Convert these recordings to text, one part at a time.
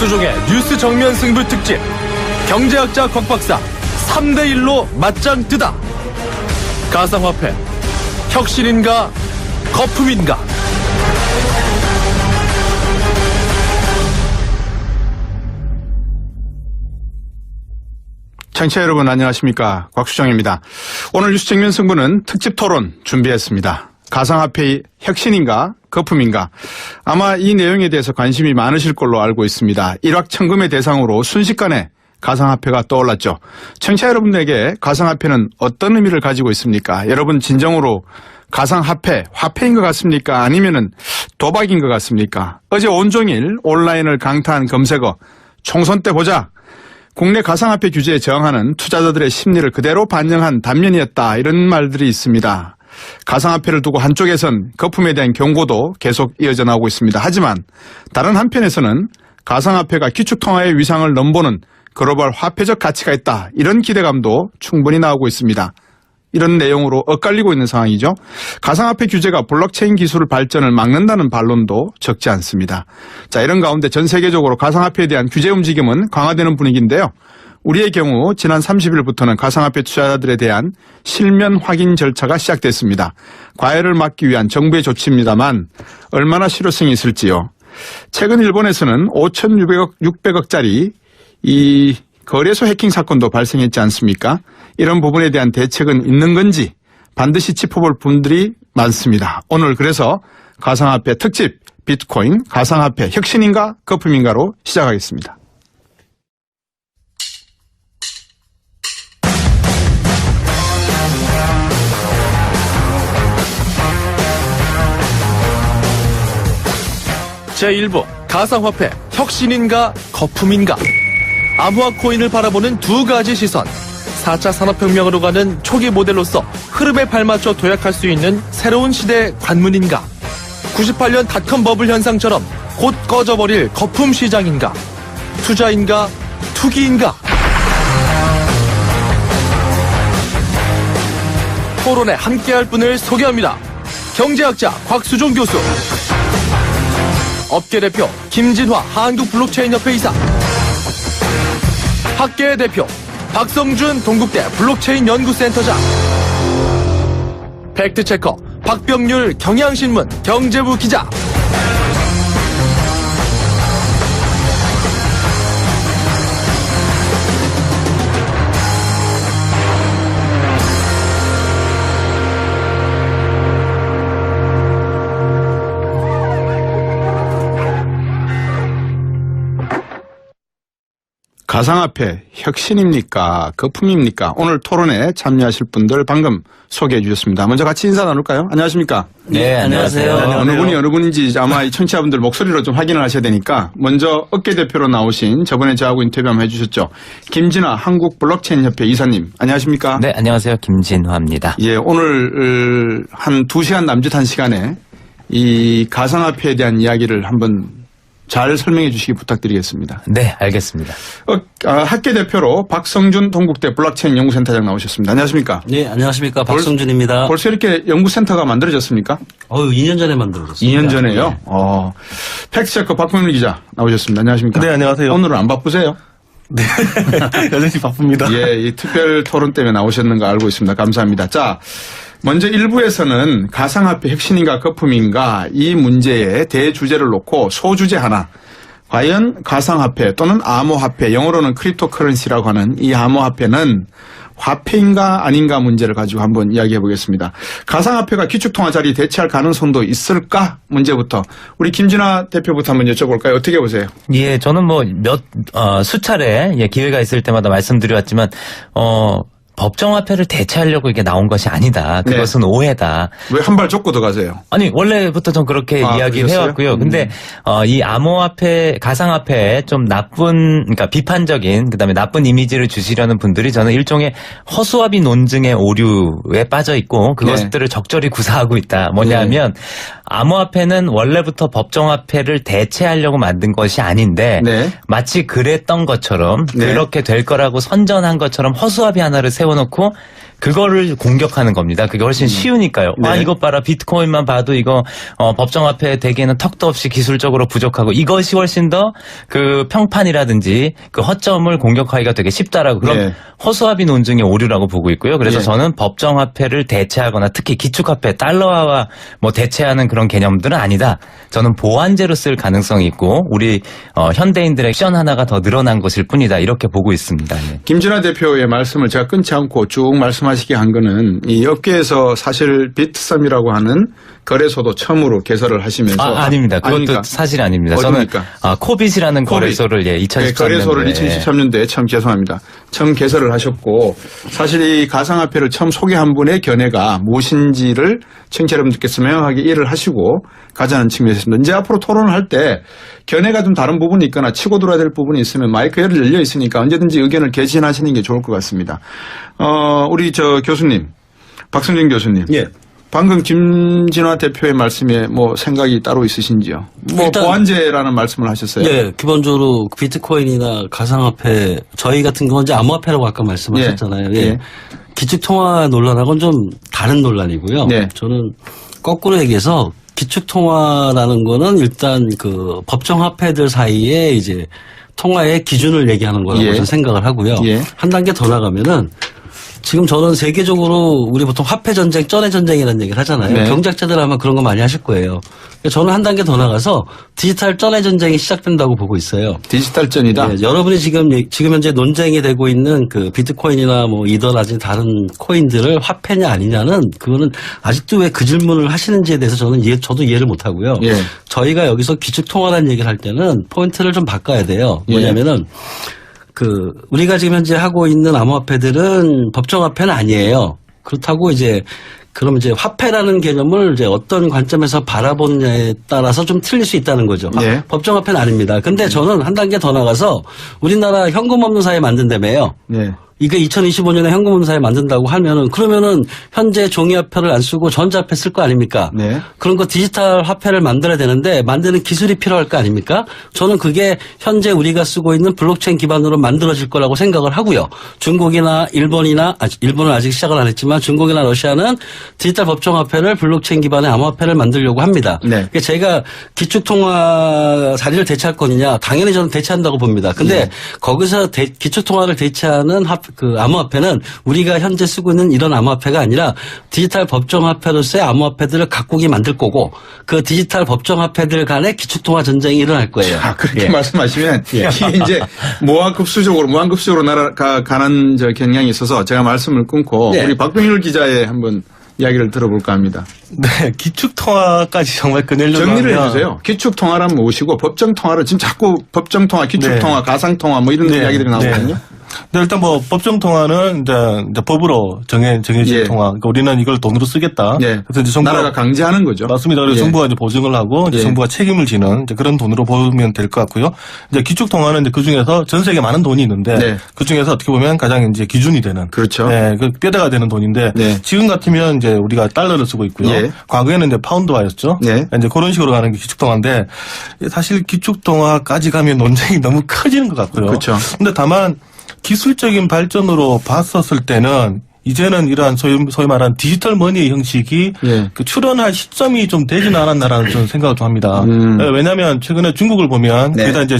곽수종의 뉴스 정면 승부 특집. 경제학자 곽박사 3대1로 맞짱 뜨다. 가상화폐 혁신인가 거품인가. 청취자 여러분 안녕하십니까, 곽수정입니다. 오늘 뉴스 정면 승부는 특집 토론 준비했습니다. 가상화폐의 혁신인가 거품인가. 아마 이 내용에 대해서 관심이 많으실 걸로 알고 있습니다. 일확천금의 대상으로 순식간에 가상화폐가 떠올랐죠. 청취자 여러분에게 가상화폐는 어떤 의미를 가지고 있습니까? 여러분 진정으로 가상화폐, 화폐인 것 같습니까? 아니면은 도박인 것 같습니까? 어제 온종일 온라인을 강타한 검색어 총선 때 보자. 국내 가상화폐 규제에 저항하는 투자자들의 심리를 그대로 반영한 단면이었다, 이런 말들이 있습니다. 가상화폐를 두고 한쪽에선 거품에 대한 경고도 계속 이어져 나오고 있습니다. 하지만 다른 한편에서는 가상화폐가 기축통화의 위상을 넘보는 글로벌 화폐적 가치가 있다, 이런 기대감도 충분히 나오고 있습니다. 이런 내용으로 엇갈리고 있는 상황이죠. 가상화폐 규제가 블록체인 기술 발전을 막는다는 반론도 적지 않습니다. 자, 이런 가운데 전 세계적으로 가상화폐에 대한 규제 움직임은 강화되는 분위기인데요. 우리의 경우 지난 30일부터는 가상화폐 투자자들에 대한 실면 확인 절차가 시작됐습니다. 과열을 막기 위한 정부의 조치입니다만 얼마나 실효성이 있을지요. 최근 일본에서는 5,600억짜리 이 거래소 해킹 사건도 발생했지 않습니까? 이런 부분에 대한 대책은 있는 건지 반드시 짚어볼 분들이 많습니다. 오늘 그래서 가상화폐 특집 비트코인 가상화폐 혁신인가 거품인가로 시작하겠습니다. 제1부 가상화폐 혁신인가 거품인가. 암호화 코인을 바라보는 두 가지 시선. 4차 산업혁명으로 가는 초기 모델로서 흐름에 발맞춰 도약할 수 있는 새로운 시대의 관문인가. 98년 닷컴 버블 현상처럼 곧 꺼져버릴 거품 시장인가. 투자인가 투기인가. 토론에 함께할 분을 소개합니다. 경제학자 곽수종 교수, 업계 대표 김진화 한국블록체인협회 이사, 학계 대표 박성준 동국대 블록체인 연구센터장, 팩트체커 박병률 경향신문 경제부 기자. 가상화폐 혁신입니까 거품입니까? 오늘 토론에 참여하실 분들 방금 소개해 주셨습니다. 먼저 같이 인사 나눌까요? 안녕하십니까? 네, 안녕하세요. 어느 분이 어느 분인지 아마 이 청취자분들 목소리로 좀 확인을 하셔야 되니까 먼저 업계 대표로 나오신, 저번에 저하고 인터뷰 한번 해주셨죠, 김진화 한국블록체인협회 이사님, 안녕하십니까? 네, 안녕하세요. 김진화입니다. 예, 오늘 한 2시간 남짓한 시간에 이 가상화폐에 대한 이야기를 한번 잘 설명해 주시기 부탁드리겠습니다. 네, 알겠습니다. 학계 대표로 박성준 동국대 블록체인 연구센터장 나오셨습니다. 안녕하십니까? 네, 안녕하십니까. 박성준입니다. 벌써 이렇게 연구센터가 만들어졌습니까? 2년 전에 만들어졌습니다. 2년 전에요? 네. 팩트체커 박병률 기자 나오셨습니다. 안녕하십니까? 네, 안녕하세요. 오늘은 안 바쁘세요? 네, 여전히 바쁩니다. 예, 이 특별 토론 때문에 나오셨는 거 알고 있습니다. 감사합니다. 자, 먼저 1부에서는 가상화폐 혁신인가 거품인가, 이 문제의 대주제를 놓고 소주제 하나, 과연 가상화폐 또는 암호화폐, 영어로는 크립토커런시라고 하는 이 암호화폐는 화폐인가 아닌가 문제를 가지고 한번 이야기해 보겠습니다. 가상화폐가 기축통화 자리 대체할 가능성도 있을까 문제부터 우리 김진화 대표부터 한번 여쭤볼까요? 어떻게 보세요? 예, 저는 수차례 기회가 있을 때마다 말씀드려왔지만, 법정화폐를 대체하려고 이게 나온 것이 아니다. 그것은 오해다. 왜 한 발 쫓고 들어가세요? 아니, 원래부터 전 그렇게 이야기를 그러셨어요? 해왔고요. 근데, 이 암호화폐, 가상화폐에 좀 그러니까 비판적인, 그 다음에 나쁜 이미지를 주시려는 분들이 저는 일종의 허수아비 논증의 오류에 빠져 있고, 그것들을 적절히 구사하고 있다. 뭐냐 하면, 암호화폐는 원래부터 법정화폐를 대체하려고 만든 것이 아닌데 네. 마치 그랬던 것처럼 네. 그렇게 될 거라고 선전한 것처럼 허수아비 하나를 세워놓고 그거를 공격하는 겁니다. 그게 훨씬 쉬우니까요. 네. 아, 이것 봐라. 비트코인만 봐도 이거 법정화폐 되기에는 턱도 없이 기술적으로 부족하고 이것이 훨씬 더 그 평판이라든지 그 허점을 공격하기가 되게 쉽다라고 그런 네. 허수아비 논증의 오류라고 보고 있고요. 그래서 예. 저는 법정화폐를 대체하거나 특히 기축화폐 달러화와 뭐 대체하는 그런 개념들은 아니다. 저는 보완제로 쓸 가능성이 있고 우리 현대인들의 액션 하나가 더 늘어난 것일 뿐이다. 이렇게 보고 있습니다. 네. 김진아 대표의 말씀을 제가 끊지 않고 쭉 말씀하시게 한 거는 이 업계에서 사실 비트썸이라고 하는 거래소도 처음으로 개설을 하시면서 아닙니다. 그것도 아닙니까? 사실이 아닙니다. 어디입니까? 저는 코빗이라는 코빗. 거래소를 2013년도에 거래소를 2013년도에 처음 처음 개설을 하셨고 사실 이 가상화폐를 처음 소개한 분의 견해가 무엇인지를 청취자 여러분들께서 명확하게 이해를 하시고 가자는 측면에서 있습니다. 이제 앞으로 토론을 할 때 견해가 좀 다른 부분이 있거나 치고 들어야 될 부분이 있으면 마이크 열려 있으니까 언제든지 의견을 개진하시는 게 좋을 것 같습니다. 우리 교수님, 박성준 교수님. 예. 방금 김진화 대표의 말씀에 뭐 생각이 따로 있으신지요? 뭐 일단- 보완제라는 말씀을 하셨어요. 네, 기본적으로 비트코인이나 가상화폐, 저희 같은 경우는 이제 암호화폐라고 아까 말씀하셨잖아요. 예. 예. 예. 기축통화 논란하고는 좀 다른 논란이고요. 네. 저는 거꾸로 얘기해서 기축통화라는 거는 일단 그 법정화폐들 사이에 이제 통화의 기준을 얘기하는 거라고 예. 저는 생각을 하고요. 예. 한 단계 더 나가면은 지금 저는 세계적으로 우리 보통 화폐 전쟁, 쩐의 전쟁이라는 얘기를 하잖아요. 네. 경제학자들 아마 그런 거 많이 하실 거예요. 저는 한 단계 더 나가서 디지털 쩐의 전쟁이 시작된다고 보고 있어요. 디지털전이다. 예, 여러분이 지금 현재 논쟁이 되고 있는 그 비트코인이나 뭐 이더라든지 다른 코인들을 화폐냐 아니냐는 그거는 아직도 왜 그 질문을 하시는지에 대해서 저도 이해를 못 하고요. 예. 저희가 여기서 기축통화라는 얘기를 할 때는 포인트를 좀 바꿔야 돼요. 뭐냐면은 우리가 지금 현재 하고 있는 암호화폐들은 법정화폐는 아니에요. 그렇다고 그럼 화폐라는 개념을 어떤 관점에서 바라보느냐에 따라서 좀 틀릴 수 있다는 거죠. 예. 법정화폐는 아닙니다. 근데 저는 한 단계 더 나가서 우리나라 현금 없는 사회 만든다며요. 네. 이게 2025년에 현금 없는 사회 만든다고 하면은 그러면은 현재 종이화폐를 안 쓰고 전자화폐 쓸 거 아닙니까? 네. 그런 거 디지털 화폐를 만들어야 되는데 만드는 기술이 필요할 거 아닙니까? 저는 그게 현재 우리가 쓰고 있는 블록체인 기반으로 만들어질 거라고 생각을 하고요. 중국이나 일본은 아직 시작을 안 했지만 중국이나 러시아는 디지털 법정화폐를 블록체인 기반의 암호화폐를 만들려고 합니다. 네. 그러니까 제가 기축통화 자리를 대체할 거느냐 당연히 저는 대체한다고 봅니다. 근데 거기서 기축통화를 대체하는 암호화폐는 우리가 현재 쓰고 있는 이런 암호화폐가 아니라 디지털 법정화폐로서의 암호화폐들을 각국이 만들 거고 그 디지털 법정화폐들 간의 기축통화 전쟁이 일어날 거예요. 그렇게 말씀하시면 이게 이제 무한급수적으로 가는 경향이 있어서 제가 말씀을 끊고 네. 우리 박병일 기자의 한번 이야기를 들어볼까 합니다. 네, 기축통화까지 정말 꺼내려고 정리를 하면 해주세요. 기축통화란 무엇이고 법정통화를 지금 자꾸 법정통화, 기축통화, 네. 가상통화 뭐 이런 네, 이야기들이 나오거든요. 네, 일단 뭐 법정통화는 이제 법으로 정해진 예. 통화. 그러니까 우리는 이걸 돈으로 쓰겠다. 예. 그래서 이제 정부가 나라가 강제하는 거죠. 맞습니다. 그래서 예. 정부가 이제 보증을 하고 이제 예. 정부가 책임을 지는 이제 그런 돈으로 보면 될 것 같고요. 이제 기축통화는 이제 그 중에서 전 세계 많은 돈이 있는데 네. 그 중에서 어떻게 보면 가장 이제 기준이 되는. 그렇죠. 네, 그 뼈대가 되는 돈인데 네. 지금 같으면 이제 우리가 달러를 쓰고 있고요. 예. 과거에는 이제 파운드화였죠. 네. 이제 그런 식으로 가는 게 기축통화인데 사실 기축통화까지 가면 논쟁이 너무 커지는 것 같고요. 그렇죠. 근데 다만 기술적인 발전으로 봤었을 때는 이제는 이러한 소위 말하는 디지털 머니의 형식이 예. 그 출현할 시점이 좀 되지는 않았나라는 저는 생각을 좀 합니다. 왜냐하면 최근에 중국을 보면 네. 거기다 이제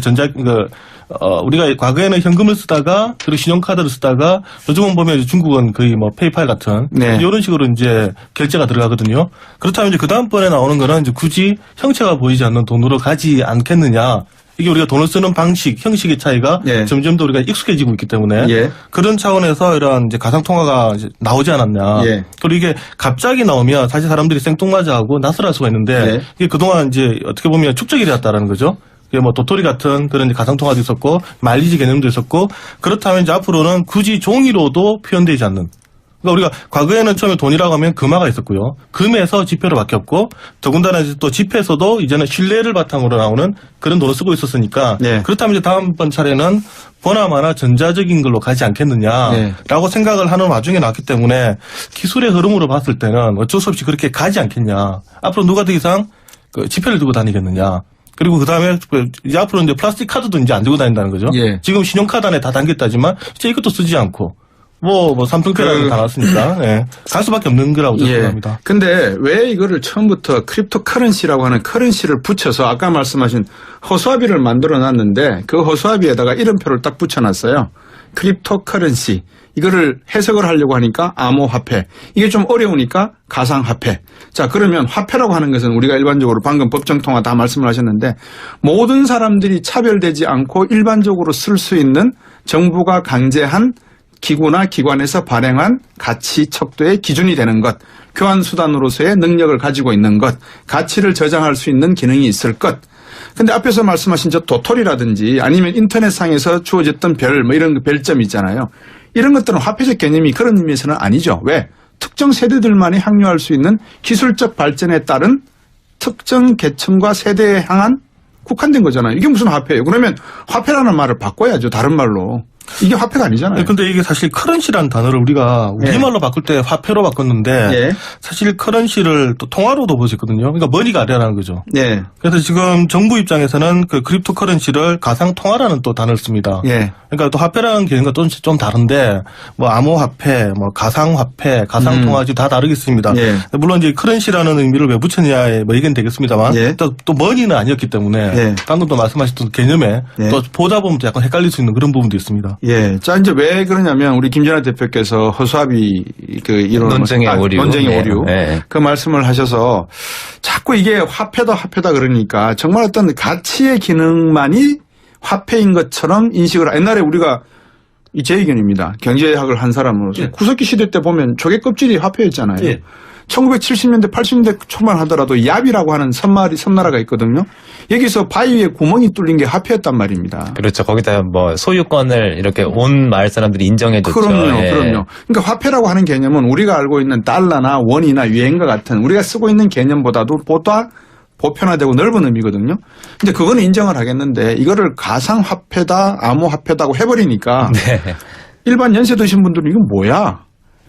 우리가 과거에는 현금을 쓰다가 그리고 신용카드를 쓰다가 요즘은 보면 이제 중국은 거의 뭐 페이팔 같은 네. 이런 식으로 이제 결제가 들어가거든요. 그렇다면 이제 그 다음번에 나오는 거는 이제 굳이 형체가 보이지 않는 돈으로 가지 않겠느냐. 이게 우리가 돈을 쓰는 방식, 형식의 차이가 예. 점점 더 우리가 익숙해지고 있기 때문에 예. 그런 차원에서 이런 이제 가상통화가 이제 나오지 않았냐. 예. 그리고 이게 갑자기 나오면 사실 사람들이 생뚱맞아하고 낯설할 수가 있는데 예. 이게 그동안 이제 어떻게 보면 축적이 되었다라는 거죠. 이게 뭐 도토리 같은 그런 이제 가상통화도 있었고 마일리지 개념도 있었고 그렇다면 이제 앞으로는 굳이 종이로도 표현되지 않는. 그러니까 우리가 과거에는 처음에 돈이라고 하면 금화가 있었고요. 금에서 지폐로 바뀌었고 더군다나 이제 또 지폐에서도 이제는 신뢰를 바탕으로 나오는 그런 돈을 쓰고 있었으니까 네. 그렇다면 이제 다음번 차례는 보나마나 전자적인 걸로 가지 않겠느냐라고 생각을 하는 와중에 나왔기 때문에 기술의 흐름으로 봤을 때는 어쩔 수 없이 그렇게 가지 않겠냐. 앞으로 누가 더 이상 그 지폐를 들고 다니겠느냐. 그리고 그 다음에 이제 앞으로 이제 플라스틱 카드도 이제 안 들고 다닌다는 거죠. 예. 지금 신용카드 안에 다 담겼다지만 이제 이것도 쓰지 않고 뭐 삼성페이라고 다 나왔으니까 예. 갈 수밖에 없는 거라고 생각합니다. 근데 왜 이거를 처음부터 크립토 커런시라고 하는 커런시를 붙여서 아까 말씀하신 허수아비를 만들어 놨는데 그 허수아비에다가 이름표를 딱 붙여놨어요. 크립토 커런시. 이거를 해석을 하려고 하니까 암호화폐. 이게 좀 어려우니까 가상화폐. 자, 그러면 화폐라고 하는 것은 우리가 일반적으로 방금 법정통화 다 말씀을 하셨는데 모든 사람들이 차별되지 않고 일반적으로 쓸 수 있는 정부가 강제한 기구나 기관에서 발행한 가치 척도의 기준이 되는 것, 교환 수단으로서의 능력을 가지고 있는 것, 가치를 저장할 수 있는 기능이 있을 것. 근데 앞에서 말씀하신 저 도토리라든지 아니면 인터넷상에서 주어졌던 별, 뭐 이런 별점 있잖아요. 이런 것들은 화폐적 개념이 그런 의미에서는 아니죠. 왜? 특정 세대들만이 향유할 수 있는 기술적 발전에 따른 특정 계층과 세대에 향한 국한된 거잖아요. 이게 무슨 화폐예요? 그러면 화폐라는 말을 바꿔야죠. 다른 말로. 이게 화폐가 아니잖아요. 근데 이게 사실 커런시라는 단어를 우리가 우리말로 바꿀 때 화폐로 바꿨는데 예. 사실 커런시를 또 통화로도 보셨거든요. 그러니까 머니가 아니라는 거죠. 예. 그래서 지금 정부 입장에서는 그 크립토 커런시를 가상 통화라는 또 단어를 씁니다. 예. 그러니까 또 화폐라는 개념과 좀 다른데 뭐 암호화폐, 뭐 가상화폐, 가상통화 다 다르겠습니다. 예. 물론 이제 커런시라는 의미를 왜 붙였냐에 뭐 얘기는 되겠습니다만 예. 또 머니는 아니었기 때문에 예. 방금 또 말씀하셨던 개념에 예. 또 보다 보면 또 약간 헷갈릴 수 있는 그런 부분도 있습니다. 예. 자, 이제 왜 그러냐면 우리 김전하 대표께서 허수아비 그 이런 논쟁의 오류. 논쟁의 네. 오류. 네. 그 말씀을 하셔서 자꾸 이게 화폐다 그러니까 정말 어떤 가치의 기능만이 화폐인 것처럼 인식을 옛날에 우리가 이 제 의견입니다. 경제학을 한 사람으로서 구석기 시대 때 보면 조개 껍질이 화폐였잖아요. 예. 1970년대 80년대 초반 하더라도 얍이라고 하는 섬나라가 있거든요. 여기서 바위에 구멍이 뚫린 게 화폐였단 말입니다. 그렇죠. 거기다 뭐 소유권을 이렇게 온 마을 사람들이 인정해줬죠. 그럼요. 예. 그럼요. 그러니까 화폐라고 하는 개념은 우리가 알고 있는 달러나 원이나 유엔과 같은 우리가 쓰고 있는 개념보다도 보다 보편화되고 넓은 의미거든요. 근데 그거는 인정을 하겠는데 이거를 가상화폐다 암호화폐다고 해버리니까 네. 일반 연세 드신 분들은 이건 뭐야?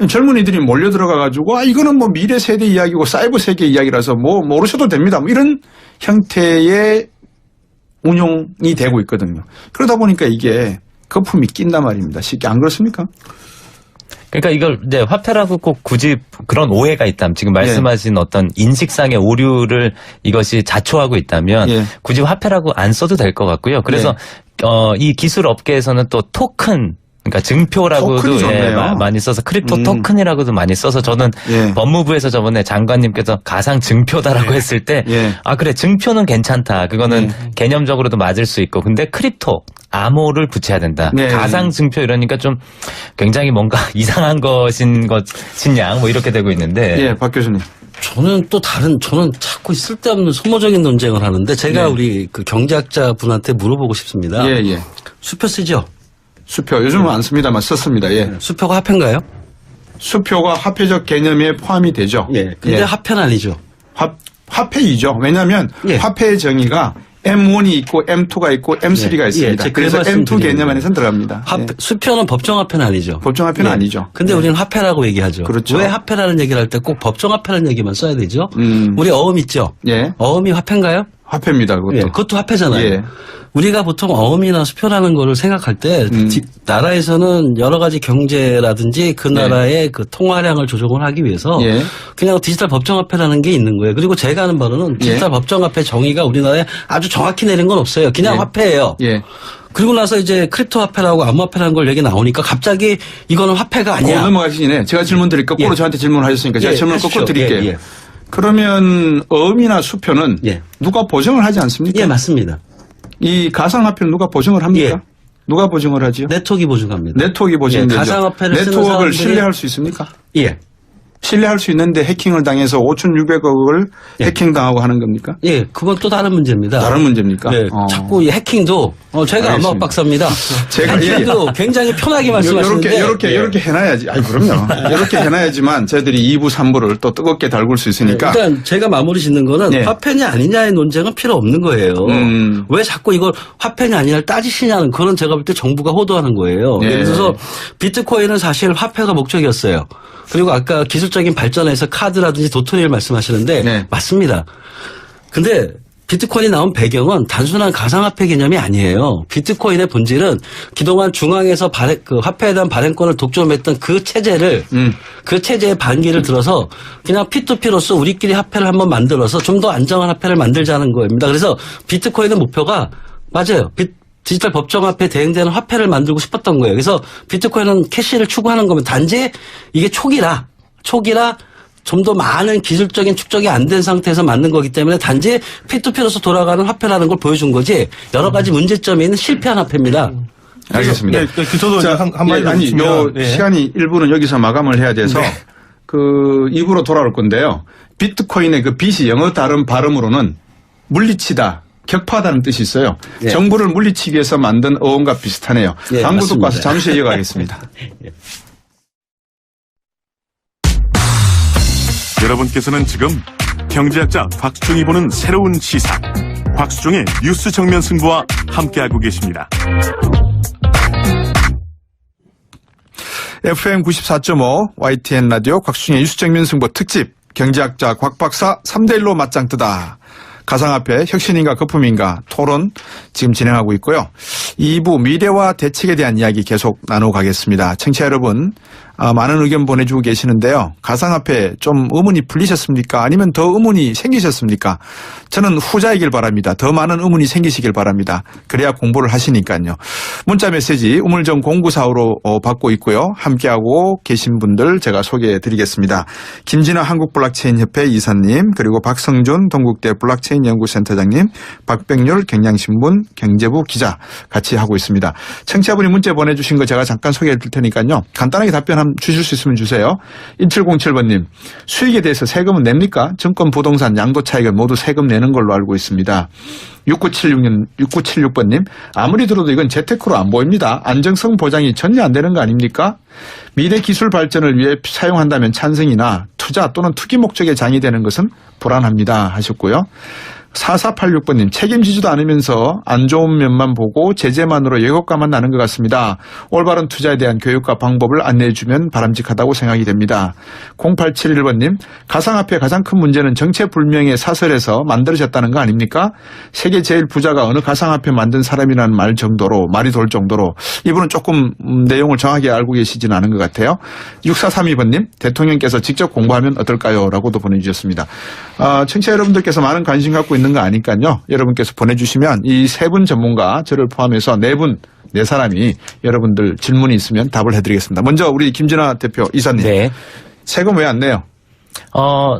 젊은이들이 몰려 들어가가지고 이거는 뭐 미래 세대 이야기고 사이버 세계 이야기라서 뭐 모르셔도 됩니다. 뭐 이런 형태의 운용이 되고 있거든요. 그러다 보니까 이게 거품이 낀단 말입니다. 쉽게 안 그렇습니까? 그러니까 이걸 이제 화폐라고 꼭 굳이 그런 오해가 있다면 지금 말씀하신 어떤 인식상의 오류를 이것이 자초하고 있다면 예. 굳이 화폐라고 안 써도 될 것 같고요. 그래서 이 기술 업계에서는 또 토큰 그러니까 증표라고도 토큰이 좋네요. 많이 써서 크립토 토큰이라고도 많이 써서 저는 예. 법무부에서 저번에 장관님께서 가상 증표다라고 했을 때 예. 그래 증표는 괜찮다. 그거는 개념적으로도 맞을 수 있고 근데 크립토 암호를 붙여야 된다. 네. 가상 증표 이러니까 좀 굉장히 뭔가 이상한 것인 양 뭐 이렇게 되고 있는데 예, 박 교수님. 저는 자꾸 쓸데없는 소모적인 논쟁을 하는데 제가 우리 그 경제학자 분한테 물어보고 싶습니다. 예, 예. 수표 쓰죠? 수표 요즘은 안 씁니다만 썼습니다. 예. 수표가 화폐인가요? 수표가 화폐적 개념에 포함이 되죠. 예. 근데 예. 화폐는 아니죠. 화폐이죠. 왜냐하면 예. 화폐의 정의가 M1이 있고 M2가 있고 M3가 예. 있습니다. 예. 그래서 그 M2 말씀드립니다. 개념 안에서 들어갑니다. 예. 수표는 법정화폐는 아니죠. 법정화폐는 예. 아니죠. 근데 우리는 화폐라고 얘기하죠. 그렇죠. 왜 화폐라는 얘기를 할 때 꼭 법정화폐라는 얘기만 써야 되죠? 음. 우리 어음 있죠? 예. 어음이 화폐인가요? 화폐입니다. 그것도. 예, 그것도 화폐잖아요. 예. 우리가 보통 어음이나 수표라는 거를 생각할 때 나라에서는 여러 가지 경제라든지 그 나라의 그 통화량을 조정을 하기 위해서 예. 그냥 디지털 법정화폐라는 게 있는 거예요. 그리고 제가 아는 바로는 디지털 법정화폐 정의가 우리나라에 아주 정확히 내린 건 없어요. 그냥 예. 화폐예요. 예. 그리고 나서 이제 크립토 화폐라고 암호화폐라는 걸 얘기 나오니까 갑자기 이거는 화폐가 아니야. 넘어가시기 전에 제가 질문 드릴 거꾸로 예. 저한테 질문을 하셨으니까 제가 예, 질문을 하십시오. 거꾸로 드릴게요. 예, 예. 그러면 어음이나 수표는 예. 누가 보증을 하지 않습니까? 예, 맞습니다. 이 가상화폐는 누가 보증을 합니까? 예. 누가 보증을 하지요? 네트워크가 보증합니다. 네트워크가 보증되죠. 예, 가상화폐를 쓰는 네트워크를 사람들이- 신뢰할 수 있습니까? 예. 신뢰할 수 있는데 해킹을 당해서 5,600억을 해킹당하고 하는 겁니까? 예, 그건 또 다른 문제입니다. 다른 문제입니까? 예, 자꾸 이 해킹도 제가 암호학 박사입니다. 제가 해킹도 굉장히 편하게 말씀하시는데 요렇게 해놔야지. 아이 그럼요. 요렇게 해놔야지만 저희들이 2부, 3부를 또 뜨겁게 달굴 수 있으니까. 일단 제가 마무리 짓는 거는 예. 화폐냐 아니냐의 논쟁은 필요 없는 거예요. 왜 자꾸 이걸 화폐냐 아니냐를 따지시냐는 그런 제가 볼 때 정부가 호도하는 거예요. 예. 예를 들어서 비트코인은 사실 화폐가 목적이었어요. 그리고 아까 기술적인 발전에서 카드라든지 도토리를 말씀하시는데 네. 맞습니다. 근데 비트코인이 나온 배경은 단순한 가상화폐 개념이 아니에요. 비트코인의 본질은 그동안 중앙에서 그 화폐에 대한 발행권을 독점했던 그 체제를 그 체제의 반기를 들어서 그냥 P2P로서 우리끼리 화폐를 한번 만들어서 좀 더 안정한 화폐를 만들자는 겁니다. 그래서 비트코인의 목표가 맞아요. 디지털 법정화폐 대행되는 화폐를 만들고 싶었던 거예요. 그래서 비트코인은 캐시를 추구하는 거면 단지 이게 초기라 좀 더 많은 기술적인 축적이 안 된 상태에서 만든 거기 때문에 단지 P2P로서 돌아가는 화폐라는 걸 보여준 거지 여러 가지 문제점이 있는 실패한 화폐입니다. 알겠습니다. 네, 저도 한마디 아니, 요 네. 시간이 1부는 여기서 마감을 해야 돼서 그 2부로 돌아올 건데요. 비트코인의 그 빛이 영어 다른 발음으로는 물리치다. 격파하다는 뜻이 있어요. 네. 정부를 물리치기 위해서 만든 어원과 비슷하네요. 네, 광고 듣고 맞습니다. 와서 잠시 이어가겠습니다. 여러분께서는 지금 경제학자 곽수종이 보는 새로운 시사 곽수종의 뉴스 정면 승부와 함께하고 계십니다. FM 94.5 YTN 라디오 곽수종의 뉴스 정면 승부 특집 경제학자 곽 박사 3대1로 맞짱 뜨다. 가상화폐 혁신인가 거품인가 토론 지금 진행하고 있고요. 2부 미래와 대책에 대한 이야기 계속 나눠가겠습니다. 청취자 여러분 많은 의견 보내주고 계시는데요. 가상화폐 좀 의문이 풀리셨습니까? 아니면 더 의문이 생기셨습니까? 저는 후자이길 바랍니다. 더 많은 의문이 생기시길 바랍니다. 그래야 공부를 하시니까요. 문자 메시지 우물정 0945로 받고 있고요. 함께하고 계신 분들 제가 소개해드리겠습니다. 김진아 한국블록체인협회 이사님, 그리고 박성준 동국대 블록체인 연구센터장님, 박백률 경향신문 경제부 기자 같이 하고 있습니다. 청취자분이 문자 보내주신 거 제가 잠깐 소개해드릴 테니까요. 간단하게 답변 주실 수 있으면 주세요. 1707번님, 수익에 대해서 세금은 냅니까? 증권, 부동산, 양도 차익은 모두 세금 내는 걸로 알고 있습니다. 6976번님, 아무리 들어도 이건 재테크로 안 보입니다. 안정성 보장이 전혀 안 되는 거 아닙니까? 미래 기술 발전을 위해 사용한다면 찬성이나 투자 또는 투기 목적의 장이 되는 것은 불안합니다 하셨고요. 4486번님, 책임지지도 않으면서 안 좋은 면만 보고 제재만으로 예고가만 나는 것 같습니다. 올바른 투자에 대한 교육과 방법을 안내해 주면 바람직하다고 생각이 됩니다. 0871번님, 가상화폐 가장 큰 문제는 정체불명의 사설에서 만들어졌다는 거 아닙니까? 세계 제일 부자가 어느 가상화폐 만든 사람이라는 말이 돌 정도로 이분은 조금 내용을 정확하게 알고 계시지는 않은 것 같아요. 6432번님, 대통령께서 직접 공부하면 어떨까요? 라고도 보내주셨습니다. 청취자 여러분들께서 많은 관심 갖고 있는 거 아니까요. 여러분께서 보내주시면 이 세 분 전문가 저를 포함해서 네 사람이 여러분들 질문이 있으면 답을 해드리겠습니다. 먼저 우리 김진아 대표 이사님. 네. 세금 왜 안 내요?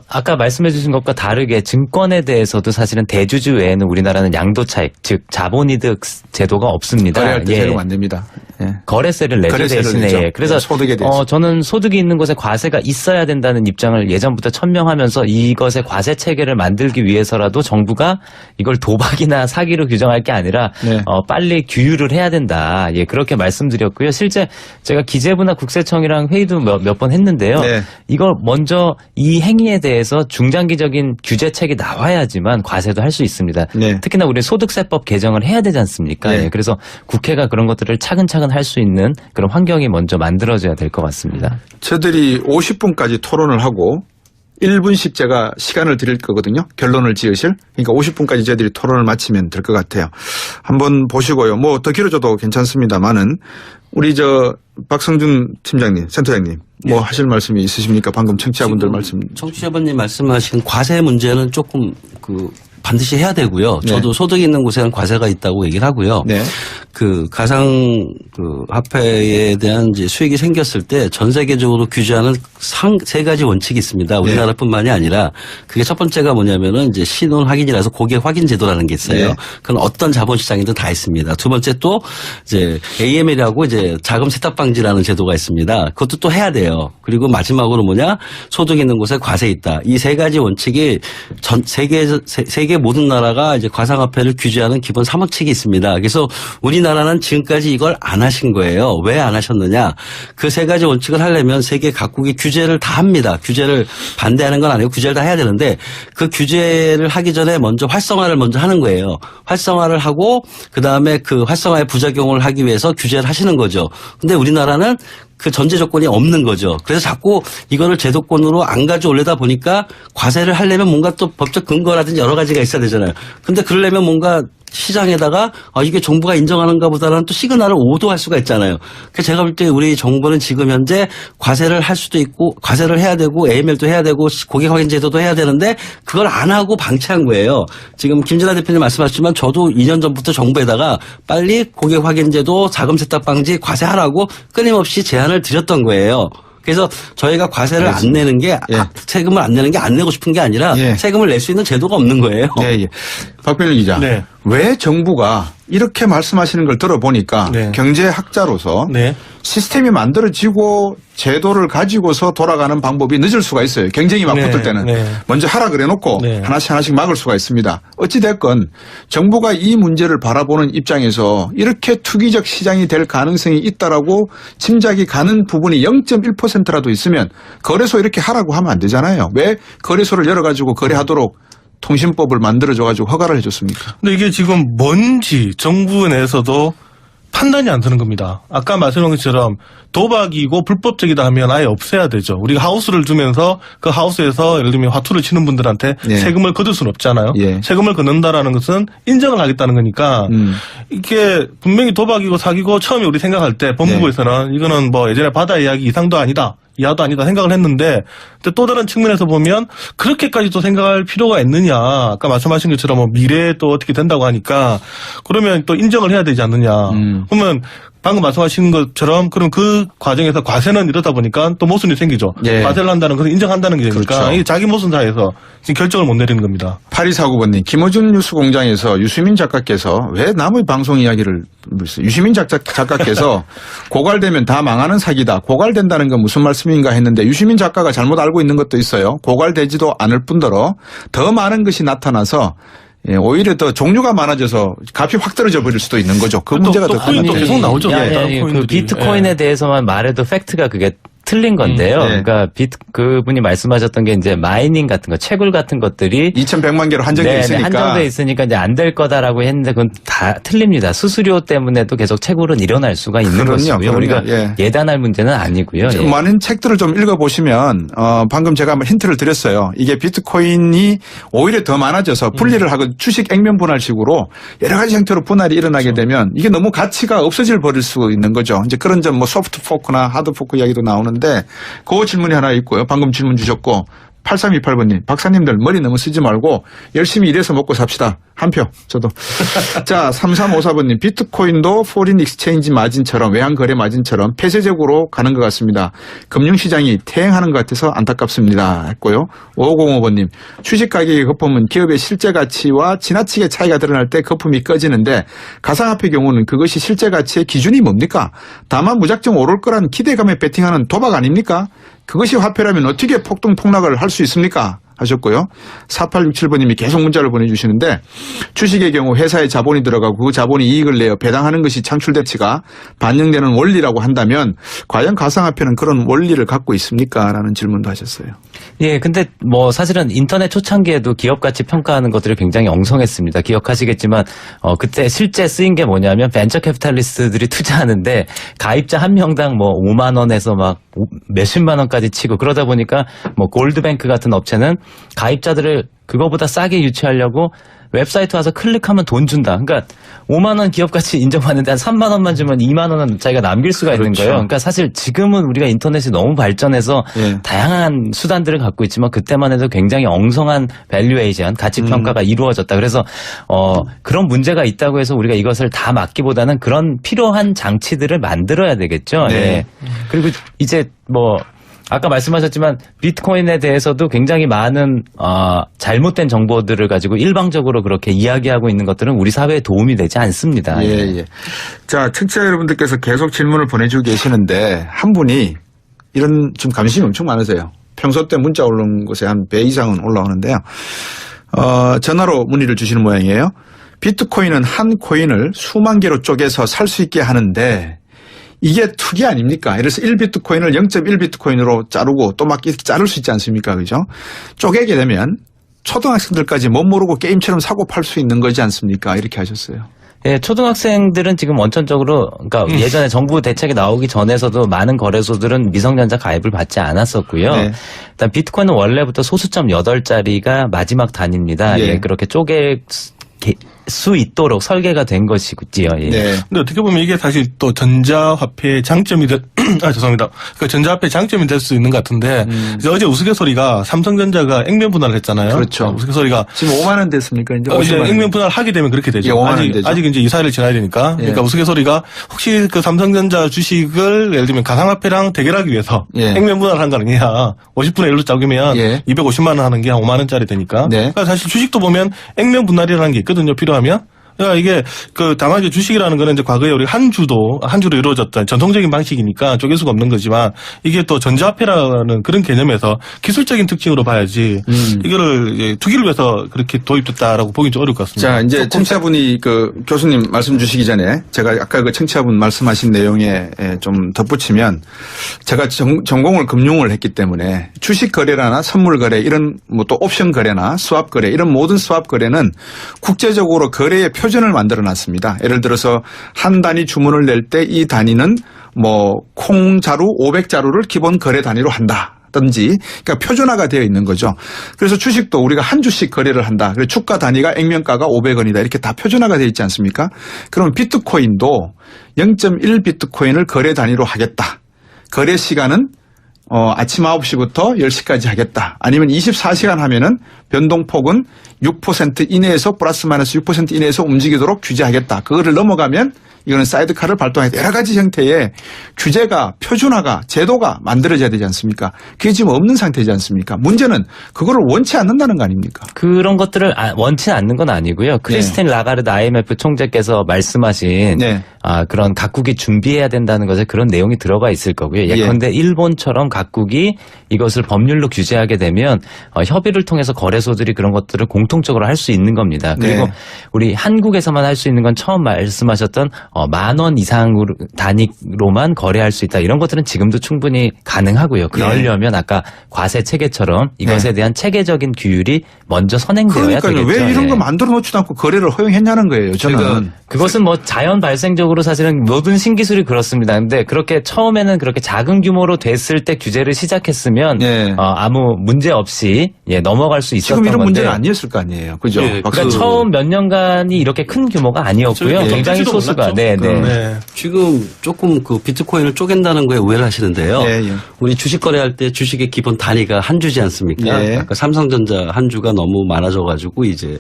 아까 말씀해 주신 것과 다르게 증권에 대해서도 사실은 대주주 외에는 우리나라는 양도 차익, 즉 자본이득 제도가 없습니다. 거래할 때 세금 안 냅니다. 예. 거래세를 내죠 거래세를 대신에. 내죠. 예. 그래서 소득에 대해서. 저는 소득이 있는 곳에 과세가 있어야 된다는 입장을 예전부터 천명하면서 이것의 과세 체계를 만들기 위해서라도 정부가 이걸 도박이나 사기로 규정할 게 아니라 네. 빨리 규율을 해야 된다. 예, 그렇게 말씀드렸고요. 실제 제가 기재부나 국세청이랑 회의도 몇 번 했는데요. 네. 이걸 먼저 이 행위에 대해서 중장기적인 규제책이 나와야지만 과세도 할 수 있습니다. 네. 특히나 우리 소득세법 개정을 해야 되지 않습니까? 네. 예, 그래서 국회가 그런 것들을 차근차근 할 수 있는 그런 환경이 먼저 만들어져야 될 것 같습니다. 저들이 50분까지 토론을 하고 1분씩 제가 시간을 드릴 거거든요. 결론을 지으실. 그러니까 50분까지 저희들이 토론을 마치면 될 것 같아요. 한번 보시고요. 뭐 더 길어져도 괜찮습니다만은 우리 박성준 팀장님, 센터장님 뭐 하실 말씀이 있으십니까? 방금 청취자분들 말씀. 청취자분님 말씀하신 과세 문제는 조금 반드시 해야 되고요. 네. 저도 소득 있는 곳에는 과세가 있다고 얘기를 하고요. 네. 가상 화폐에 대한 이제 수익이 생겼을 때 전 세계적으로 규제하는 세 가지 원칙이 있습니다. 우리나라뿐만이 아니라 그게 첫 번째가 뭐냐면은 이제 신원 확인이라서 고객 확인 제도라는 게 있어요. 네. 그건 어떤 자본시장이든 다 있습니다. 두 번째 또 이제 AML이라고 이제 자금 세탁 방지라는 제도가 있습니다. 그것도 또 해야 돼요. 그리고 마지막으로 소득 있는 곳에 과세 있다. 이 세 가지 원칙이 세계 모든 나라가 이제 가상화폐를 규제하는 기본 3원칙이 있습니다. 그래서 우리나라 우리나라는 지금까지 이걸 안 하신 거예요. 왜 안 하셨느냐? 그 세 가지 원칙을 하려면 세계 각국이 규제를 다 합니다. 규제를 반대하는 건 아니고 규제를 다 해야 되는데 그 규제를 하기 전에 먼저 활성화를 먼저 하는 거예요. 활성화를 하고 그다음에 그 활성화의 부작용을 하기 위해서 규제를 하시는 거죠. 근데 우리나라는 그 전제 조건이 없는 거죠. 그래서 자꾸 이거를 제도권으로 안 가져올려다 보니까 과세를 하려면 뭔가 또 법적 근거라든지 여러 가지가 있어야 되잖아요. 근데 그러려면 뭔가 시장에다가 이게 정부가 인정하는가 보다는 또 시그널을 오도할 수가 있잖아요. 그래서 제가 볼 때 우리 정부는 지금 현재 과세를 할 수도 있고 과세를 해야 되고 AML도 해야 되고 고객 확인 제도도 해야 되는데 그걸 안 하고 방치한 거예요. 지금 김진아 대표님 말씀하셨지만 저도 2년 전부터 정부에다가 빨리 고객 확인 제도 자금 세탁 방지 과세하라고 끊임없이 제안을 드렸던 거예요. 그래서 저희가 과세를 안 내는 게 세금을 안 내는 게 안 내고 싶은 게 아니라 세금을 낼 수 있는 제도가 없는 거예요. 예. 박병일 기자. 네. 왜 정부가 이렇게 말씀하시는 걸 들어보니까 네. 경제학자로서 네. 시스템이 만들어지고 제도를 가지고서 돌아가는 방법이 늦을 수가 있어요. 경쟁이 막 네. 붙을 때는. 네. 먼저 하라 그래놓고 네. 하나씩 막을 수가 있습니다. 어찌됐건 정부가 이 문제를 바라보는 입장에서 이렇게 투기적 시장이 될 가능성이 있다라고 짐작이 가는 부분이 0.1%라도 있으면 거래소 이렇게 하라고 하면 안 되잖아요. 왜 거래소를 열어가지고 거래하도록 통신법을 만들어줘가지고 허가를 해줬습니까? 근데 이게 지금 뭔지 정부 내에서도 판단이 안 되는 겁니다. 아까 말씀한 것처럼 도박이고 불법적이다 하면 아예 없애야 되죠. 우리가 하우스를 주면서 그 하우스에서 예를 들면 화투를 치는 분들한테 세금을 거둘 수는 없잖아요. 세금을 걷는다라는 것은 인정을 하겠다는 거니까 이게 분명히 도박이고 사기고 처음에 우리 생각할 때 법무부에서는 이거는 뭐 예전에 바다 이야기 이상도 아니다. 이하도 아니다 생각을 했는데 또 다른 측면에서 보면 그렇게까지 또 생각할 필요가 있느냐. 아까 말씀하신 것처럼 뭐 미래에 또 어떻게 된다고 하니까 그러면 또 인정을 해야 되지 않느냐. 그러면 방금 말씀하신 것처럼 그럼 그 과정에서 과세는 이러다 보니까 또 모순이 생기죠. 과세를 한다는 것을 인정한다는 게 되니까 그렇죠. 이게 자기 모순 사이에서 지금 결정을 못 내리는 겁니다. 8249번님, 김어준 뉴스공장에서 유시민 작가께서 왜 남의 방송 이야기를 유시민 작가께서 고갈되면 다 망하는 사기다. 고갈된다는 건 무슨 말씀인가 했는데 유시민 작가가 잘못 알고 있는 것도 있어요. 고갈되지도 않을 뿐더러 더 많은 것이 나타나서 오히려 더 종류가 많아져서 값이 확 떨어져 버릴 수도 있는 거죠. 그 문제가 더 코인 또 계속 나오죠. 다른 그 코인들이. 비트코인에 대해서만 말해도 팩트가 그게 틀린 건데요. 그러니까 그분이 말씀하셨던 게 이제 마이닝 같은 거, 채굴 같은 것들이 2,100만 개로 한정돼 있으니까. 한정돼 있으니까 이제 안 될 거다라고 했는데 그건 다 틀립니다. 수수료 때문에도 계속 채굴은 일어날 수가 있는 것이고요. 우리가 예단할 문제는 아니고요. 많은 책들을 좀 읽어보시면 방금 제가 한번 힌트를 드렸어요. 이게 비트코인이 오히려 더 많아져서 분리를 하고 주식 액면 분할식으로 여러 가지 형태로 분할이 일어나게 되면 이게 너무 가치가 없어질 버릴 수 있는 거죠. 이제 그런 점 뭐 소프트 포크나 하드 포크 이야기도 나오는데 그 질문이 하나 있고요. 방금 질문 주셨고 8328번님 박사님들 머리 너무 쓰지 말고 열심히 일해서 먹고 삽시다. 한 표 저도. 자 3354번님 비트코인도 포린 익스체인지 마진처럼 외환거래 마진처럼 폐쇄적으로 가는 것 같습니다. 금융시장이 퇴행하는 것 같아서 안타깝습니다 했고요. 5505번님 주식 가격의 거품은 기업의 실제 가치와 지나치게 차이가 드러날 때 거품이 꺼지는데 가상화폐 경우는 그것이 실제 가치의 기준이 뭡니까? 다만 무작정 오를 거란 기대감에 베팅하는 도박 아닙니까? 그것이 화폐라면 어떻게 폭등폭락을 할 수 있습니까? 하셨고요. 4867번님이 계속 문자를 보내주시는데 주식의 경우 회사에 자본이 들어가고 그 자본이 이익을 내어 배당하는 것이 창출 가치가 반영되는 원리라고 한다면 과연 가상화폐는 그런 원리를 갖고 있습니까? 라는 질문도 하셨어요. 예, 근데 뭐 사실은 인터넷 초창기에도 기업 가치 평가하는 것들이 굉장히 엉성했습니다. 기억하시겠지만 그때 실제 쓰인 게 뭐냐면 벤처 캐피탈리스트들이 투자하는데 가입자 한 명당 뭐 5만 원에서 막 몇십만 원까지 치고 그러다 보니까 뭐 골드뱅크 같은 업체는 가입자들을 그거보다 싸게 유치하려고 웹사이트 와서 클릭하면 돈 준다. 그러니까 5만 원 기업 가치 인정받는데 한 3만 원만 주면 2만 원은 자기가 남길 수가 있는 거예요. 그러니까 사실 지금은 우리가 인터넷이 너무 발전해서 다양한 수단들을 갖고 있지만 그때만 해도 굉장히 엉성한 밸류에이션, 가치 평가가 이루어졌다. 그래서 그런 문제가 있다고 해서 우리가 이것을 다 막기보다는 그런 필요한 장치들을 만들어야 되겠죠. 예. 그리고 이제 뭐 아까 말씀하셨지만 비트코인에 대해서도 굉장히 많은 잘못된 정보들을 가지고 일방적으로 그렇게 이야기하고 있는 것들은 우리 사회에 도움이 되지 않습니다. 예. 자, 청취자 여러분들께서 계속 질문을 보내주고 계시는데 한 분이 이런 좀 관심이 엄청 많으세요. 평소 때 문자 올라온 곳에 한 배 이상은 올라오는데요. 전화로 문의를 주시는 모양이에요. 비트코인은 한 코인을 수만 개로 쪼개서 살 수 있게 하는데 이게 투기 아닙니까? 그래서 1비트코인을 0.1비트코인으로 자르고 또 막 이렇게 자를 수 있지 않습니까? 그죠? 쪼개게 되면 초등학생들까지 못 모르고 게임처럼 사고 팔 수 있는 거지 않습니까? 이렇게 하셨어요. 예, 초등학생들은 지금 원천적으로, 그러니까 예전에 정부 대책이 나오기 전에서도 많은 거래소들은 미성년자 가입을 받지 않았었고요. 네. 일단 비트코인은 원래부터 소수점 8자리가 마지막 단위입니다. 예. 예, 그렇게 쪼개 수 있도록 설계가 된 것이지요. 예. 네. 근데 어떻게 보면 이게 사실 또 전자화폐의 장점이 죄송합니다. 그 전자화폐의 장점이 될 수 있는 것 같은데 이제 어제 우스갯소리가 삼성전자가 액면 분할을 했잖아요. 그렇죠. 우스갯소리가 지금 5만 원 됐습니까? 이제 이제 50만 원. 액면 분할 하게 되면 그렇게 되죠. 예, 5만 원 되죠. 아직 이제 이사를 지나야 되니까. 예. 그러니까 우스갯소리가 혹시 그 삼성전자 주식을 예를 들면 가상화폐랑 대결하기 위해서 예. 액면 분할한 거 아니냐. 50분의 1로 짜기면 예. 250만 원 하는 게 한 5만 원짜리 되니까. 네. 그러니까 사실 주식도 보면 액면 분할이라는 게 있거든요. 필요하면. 그러니까 이게 다만 이제 주식이라는 거는 이제 과거에 우리 한 주로 이루어졌던 전통적인 방식이니까 쪼갤 수가 없는 거지만 이게 또 전자화폐라는 그런 개념에서 기술적인 특징으로 봐야지 이거를 이제 투기를 위해서 그렇게 도입됐다라고 보기 좀 어려울 것 같습니다. 자, 이제 청취자분이 그 교수님 말씀 주시기 전에 제가 아까 그 청취자분 말씀하신 내용에 좀 덧붙이면 제가 전공을 금융을 했기 때문에 주식 거래나 선물 거래 이런 뭐 또 옵션 거래나 스왑 거래 이런 모든 스왑 거래는 국제적으로 거래의 표준을 만들어 놨습니다. 예를 들어서 한 단위 주문을 낼 때 이 단위는 뭐 콩자루 500자루를 기본 거래 단위로 한다. 든지 그러니까 표준화가 되어 있는 거죠. 그래서 주식도 우리가 한 주씩 거래를 한다. 그래서 주가 단위가 액면가가 500원이다. 이렇게 다 표준화가 되어 있지 않습니까? 그러면 비트코인도 0.1 비트코인을 거래 단위로 하겠다. 거래 시간은 아침 9시부터 10시까지 하겠다. 아니면 24시간 하면은 변동폭은 6% 이내에서 플러스 마이너스 6% 이내에서 움직이도록 규제하겠다. 그거를 넘어가면 이거는 사이드카를 발동해서 여러 가지 형태의 규제가 표준화가 제도가 만들어져야 되지 않습니까? 그게 지금 없는 상태지 않습니까? 문제는 그거를 원치 않는다는 거 아닙니까? 그런 것들을 원치 않는 건 아니고요. 크리스틴 라가르드 IMF 총재께서 말씀하신 네. 그런 각국이 준비해야 된다는 것에 그런 내용이 들어가 있을 거고요. 예컨대 일본처럼 각국이 이것을 법률로 규제하게 되면 협의를 통해서 거래소들이 그런 것들을 공통적으로 할 수 있는 겁니다. 그리고 네. 우리 한국에서만 할 수 있는 건 처음 말씀하셨던 10,000원 이상으로 단위로만 거래할 수 있다. 이런 것들은 지금도 충분히 가능하고요. 그러려면 아까 과세 체계처럼 이것에 대한 체계적인 규율이 먼저 선행되어야 그러니까요. 되겠죠. 왜 이런 예. 거 만들어 놓지도 않고 거래를 허용했냐는 거예요. 저는. 그것은 뭐 자연 발생적으로 사실은 모든 신기술이 그렇습니다. 근데 그렇게 처음에는 그렇게 작은 규모로 됐을 때 규제를 시작했으면 예. 아무 문제 없이 넘어갈 수 있었던 지금 이런 건데. 문제는 아니었을 거 아니에요. 그죠? 예, 그러니까 처음 몇 년간이 이렇게 큰 규모가 아니었고요. 저희가 굉장히 몰랐죠. 소수가. 네. 네. 지금 조금 그 비트코인을 쪼갠다는 거에 오해를 하시는데요. 예, 예. 우리 주식 거래할 때 주식의 기본 단위가 한 주지 않습니까? 예. 아까 삼성전자 한 주가 너무 많아져가지고 이제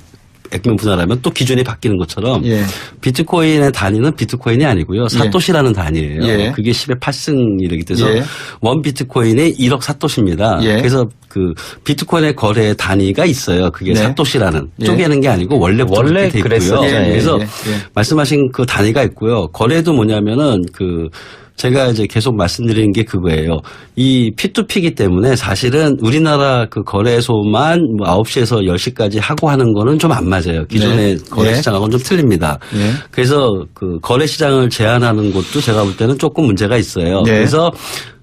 액면 분할하면 또 기준이 바뀌는 것처럼 예. 비트코인의 단위는 비트코인이 아니고요. 사토시라는 단위예요. 예. 그게 10의 8승이라기 때문에 예. 원 비트코인이 1억 사토시입니다. 예. 그래서 그 비트코인의 거래 단위가 있어요. 그게 네. 사토시라는 예. 쪼개는 게 아니고 원래부터 원래 그렇게 돼 그랬었죠. 있고요. 예, 그래서 예, 예. 말씀하신 그 단위가 있고요. 거래도 뭐냐면은 제가 이제 계속 말씀드리는 게 그거예요. 이 P2P이기 때문에 사실은 우리나라 그 거래소만 뭐 9시에서 10시까지 하고 하는 거는 좀 안 맞아요. 기존의 네. 거래 예. 시장하고는 좀 틀립니다. 예. 그래서 그 거래 시장을 제한하는 것도 제가 볼 때는 조금 문제가 있어요. 네. 그래서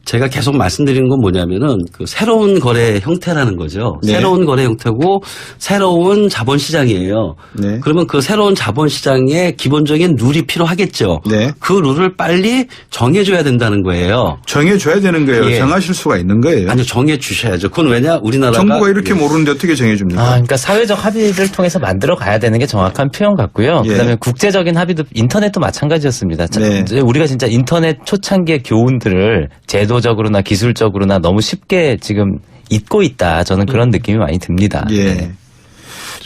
제가 계속 말씀드리는 건 뭐냐면은 그 새로운 거래 형태라는 거죠. 네. 새로운 거래 형태고 새로운 자본시장이에요. 네. 그러면 그 새로운 자본시장에 기본적인 룰이 필요하겠죠. 네. 그 룰을 빨리 정해줘야 된다는 거예요. 정해줘야 되는 거예요. 예. 정하실 수가 있는 거예요. 아니요, 정해주셔야죠. 그건 왜냐? 우리나라가. 정부가 이렇게 모르는데 어떻게 정해줍니까? 그러니까 사회적 합의를 통해서 만들어 가야 되는 게 정확한 표현 같고요. 예. 그다음에 국제적인 합의도 인터넷도 마찬가지였습니다. 네. 이제 우리가 진짜 인터넷 초창기의 교훈들을 제도적으로나 기술적으로나 너무 쉽게 지금 잊고 있다. 저는 그런 느낌이 많이 듭니다. 예. 네.